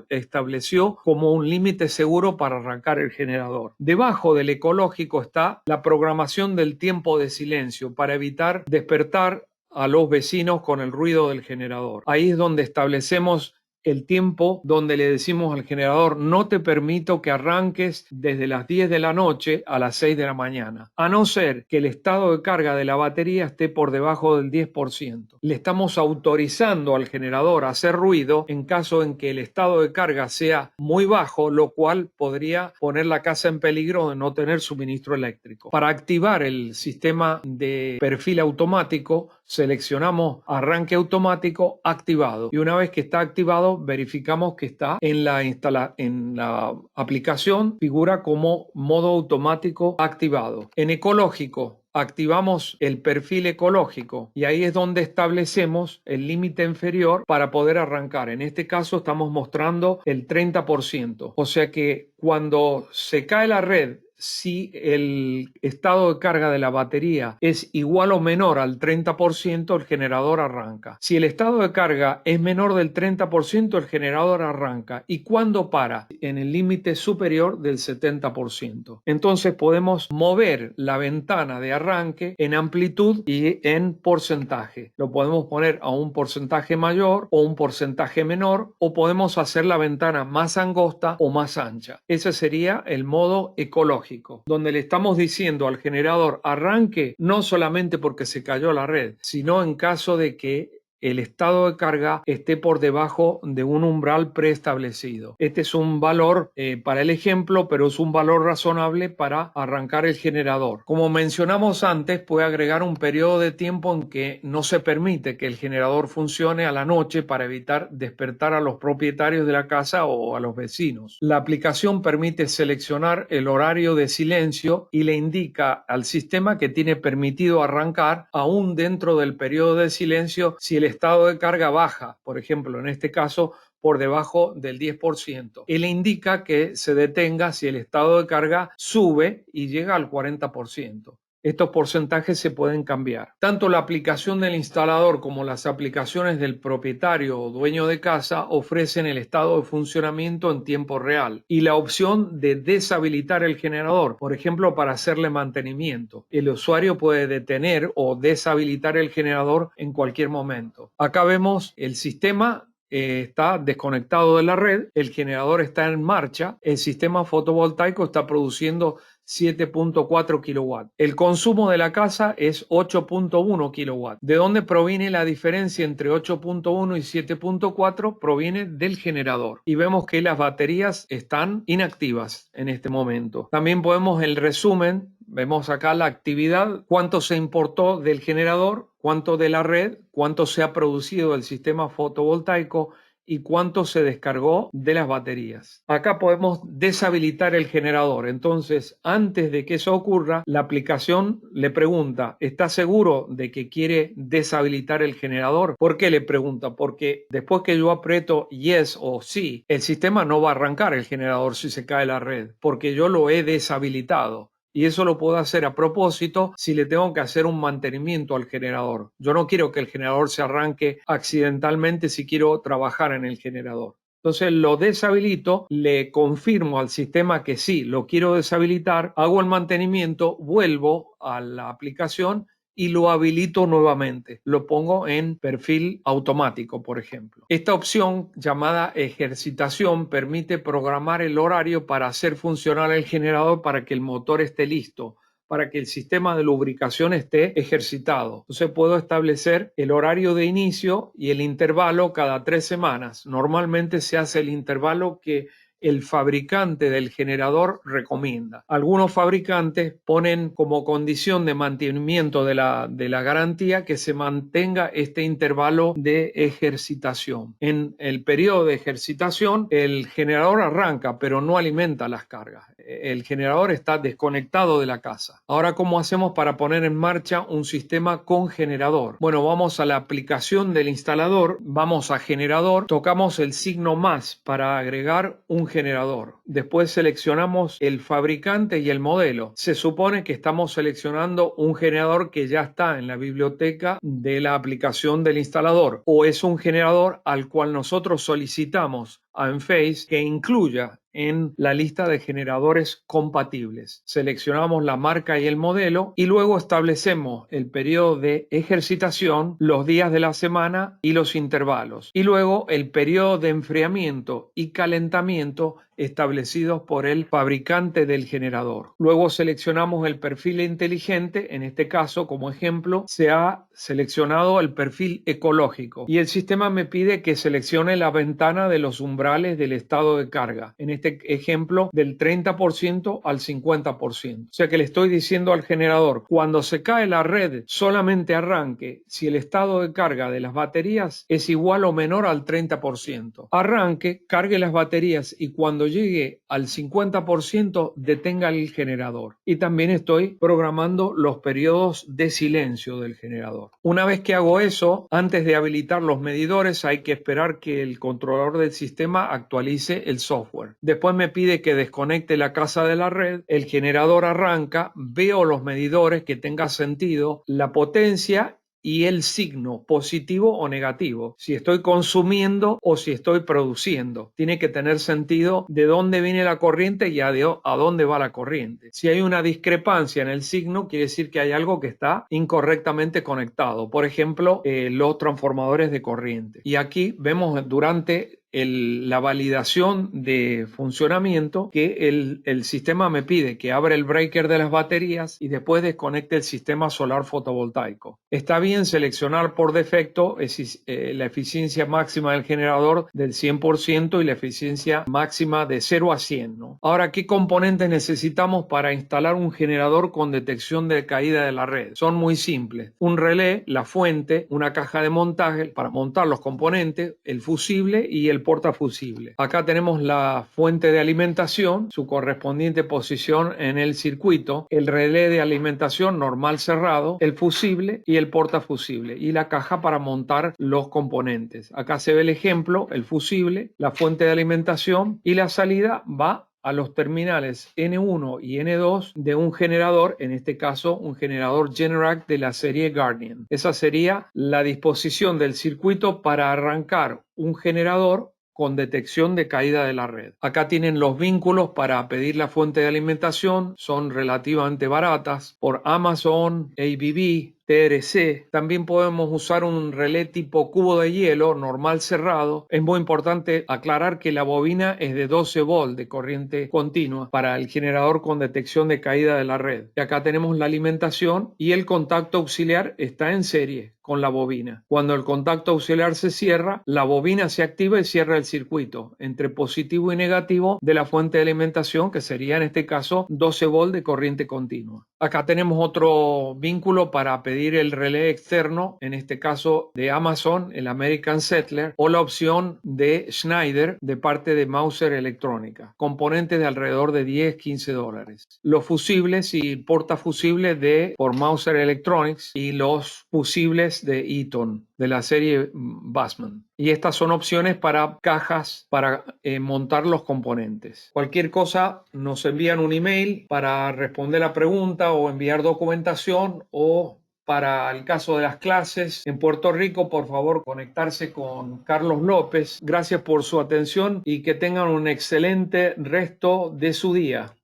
estableció como un límite seguro para arrancar el generador. Debajo del ecológico está la programación del tiempo de silencio para evitar despertar a los vecinos con el ruido del generador. Ahí es donde establecemos el tiempo donde le decimos al generador: no te permito que arranques desde las 10 de la noche a las 6 de la mañana, a no ser que el estado de carga de la batería esté por debajo del 10%. Le estamos autorizando al generador a hacer ruido en caso en que el estado de carga sea muy bajo, lo cual podría poner la casa en peligro de no tener suministro eléctrico. Para activar el sistema de perfil automático, seleccionamos arranque automático activado, y una vez que está activado verificamos que está en la aplicación, figura como modo automático activado. En ecológico activamos el perfil ecológico y ahí es donde establecemos el límite inferior para poder arrancar. En este caso estamos mostrando el 30%, o sea que cuando se cae la red, si el estado de carga de la batería es igual o menor al 30%, el generador arranca. Si el estado de carga es menor del 30%, el generador arranca. ¿Y cuándo para? En el límite superior del 70%. Entonces podemos mover la ventana de arranque en amplitud y en porcentaje. Lo podemos poner a un porcentaje mayor o un porcentaje menor, o podemos hacer la ventana más angosta o más ancha. Ese sería el modo ecológico, donde le estamos diciendo al generador: arranque no solamente porque se cayó la red, sino en caso de que el estado de carga esté por debajo de un umbral preestablecido. Este es un valor para el ejemplo, pero es un valor razonable para arrancar el generador. Como mencionamos antes, puede agregar un periodo de tiempo en que no se permite que el generador funcione a la noche para evitar despertar a los propietarios de la casa o a los vecinos. La aplicación permite seleccionar el horario de silencio y le indica al sistema que tiene permitido arrancar aún dentro del periodo de silencio si el estado de carga baja, por ejemplo, en este caso, por debajo del 10%. Y le indica que se detenga si el estado de carga sube y llega al 40%. Estos porcentajes se pueden cambiar. Tanto la aplicación del instalador como las aplicaciones del propietario o dueño de casa ofrecen el estado de funcionamiento en tiempo real y la opción de deshabilitar el generador, por ejemplo, para hacerle mantenimiento. El usuario puede detener o deshabilitar el generador en cualquier momento. Acá vemos el sistema. Está desconectado de la red, el generador está en marcha, el sistema fotovoltaico está produciendo 7.4 kilowatts. El consumo de la casa es 8.1 kilowatts. ¿De dónde proviene la diferencia entre 8.1 y 7.4? Proviene del generador. Y vemos que las baterías están inactivas en este momento. También podemos el resumen. Vemos acá la actividad, cuánto se importó del generador, cuánto de la red, cuánto se ha producido del sistema fotovoltaico y cuánto se descargó de las baterías. Acá podemos deshabilitar el generador. Entonces, antes de que eso ocurra, la aplicación le pregunta: ¿está seguro de que quiere deshabilitar el generador? ¿Por qué le pregunta? Porque después que yo aprieto yes o sí, el sistema no va a arrancar el generador si se cae la red, porque yo lo he deshabilitado. Y eso lo puedo hacer a propósito si le tengo que hacer un mantenimiento al generador. Yo no quiero que el generador se arranque accidentalmente si quiero trabajar en el generador. Entonces lo deshabilito, le confirmo al sistema que sí, lo quiero deshabilitar, hago el mantenimiento, vuelvo a la aplicación y lo habilito nuevamente. Lo pongo en perfil automático, por ejemplo. Esta opción llamada ejercitación permite programar el horario para hacer funcionar el generador para que el motor esté listo, para que el sistema de lubricación esté ejercitado. Entonces puedo establecer el horario de inicio y el intervalo cada 3 semanas. Normalmente se hace el intervalo que el fabricante del generador recomienda. Algunos fabricantes ponen como condición de mantenimiento de la garantía que se mantenga este intervalo de ejercitación. En el periodo de ejercitación, el generador arranca, pero no alimenta las cargas. El generador está desconectado de la casa. Ahora, ¿cómo hacemos para poner en marcha un sistema con generador? Bueno, vamos a la aplicación del instalador, vamos a generador, tocamos el signo más para agregar un generador. Después seleccionamos el fabricante y el modelo. Se supone que estamos seleccionando un generador que ya está en la biblioteca de la aplicación del instalador, o es un generador al cual nosotros solicitamos a Enphase que incluya en la lista de generadores compatibles. Seleccionamos la marca y el modelo y luego establecemos el periodo de ejercitación, los días de la semana y los intervalos. Y luego el periodo de enfriamiento y calentamiento establecidos por el fabricante del generador. Luego seleccionamos el perfil inteligente. En este caso, como ejemplo, se ha seleccionado el perfil ecológico y el sistema me pide que seleccione la ventana de los umbrales del estado de carga. En este ejemplo, del 30% al 50%. O sea que le estoy diciendo al generador, cuando se cae la red, solamente arranque si el estado de carga de las baterías es igual o menor al 30%. Arranque, cargue las baterías y cuando llegue al 50% detenga el generador. Y también estoy programando los periodos de silencio del generador. Una vez que hago eso, antes de habilitar los medidores hay que esperar que el controlador del sistema actualice el software. Después me pide que desconecte la casa de la red, el generador arranca, veo los medidores que tenga sentido, la potencia y el signo positivo o negativo, si estoy consumiendo o si estoy produciendo. Tiene que tener sentido de dónde viene la corriente y a dónde va la corriente. Si hay una discrepancia en el signo, quiere decir que hay algo que está incorrectamente conectado. Por ejemplo, los transformadores de corriente. Y aquí vemos durante la validación de funcionamiento que el sistema me pide que abra el breaker de las baterías y después desconecte el sistema solar fotovoltaico. Está bien seleccionar por defecto la eficiencia máxima del generador del 100% y la eficiencia máxima de 0 a 100, ¿no? Ahora, ¿qué componentes necesitamos para instalar un generador con detección de caída de la red? Son muy simples. Un relé, la fuente, una caja de montaje para montar los componentes, el fusible y el portafusible. Acá tenemos la fuente de alimentación, su correspondiente posición en el circuito, el relé de alimentación normal cerrado, el fusible y el portafusible y la caja para montar los componentes. Acá se ve el ejemplo, el fusible, la fuente de alimentación y la salida va a los terminales N1 y N2 de un generador, en este caso un generador Generac de la serie Guardian. Esa sería la disposición del circuito para arrancar un generador con detección de caída de la red. Acá tienen los vínculos para pedir la fuente de alimentación, son relativamente baratas, por Amazon, ABB, TRC. También podemos usar un relé tipo cubo de hielo normal cerrado. Es muy importante aclarar que la bobina es de 12 volts de corriente continua para el generador con detección de caída de la red. Y acá tenemos la alimentación y el contacto auxiliar está en serie con la bobina. Cuando el contacto auxiliar se cierra, la bobina se activa y cierra el circuito entre positivo y negativo de la fuente de alimentación, que sería en este caso 12 volts de corriente continua. Acá tenemos otro vínculo para pedir el relé externo, en este caso de Amazon, el American Settler, o la opción de Schneider de parte de Mouser Electrónica, componentes de alrededor de $10-15. Los fusibles y portafusibles por Mouser Electronics y los fusibles de Eaton de la serie Bassman. Y estas son opciones para cajas para montar los componentes. Cualquier cosa nos envían un email para responder la pregunta o enviar documentación, o para el caso de las clases en Puerto Rico, por favor, conectarse con Carlos López. Gracias por su atención y que tengan un excelente resto de su día.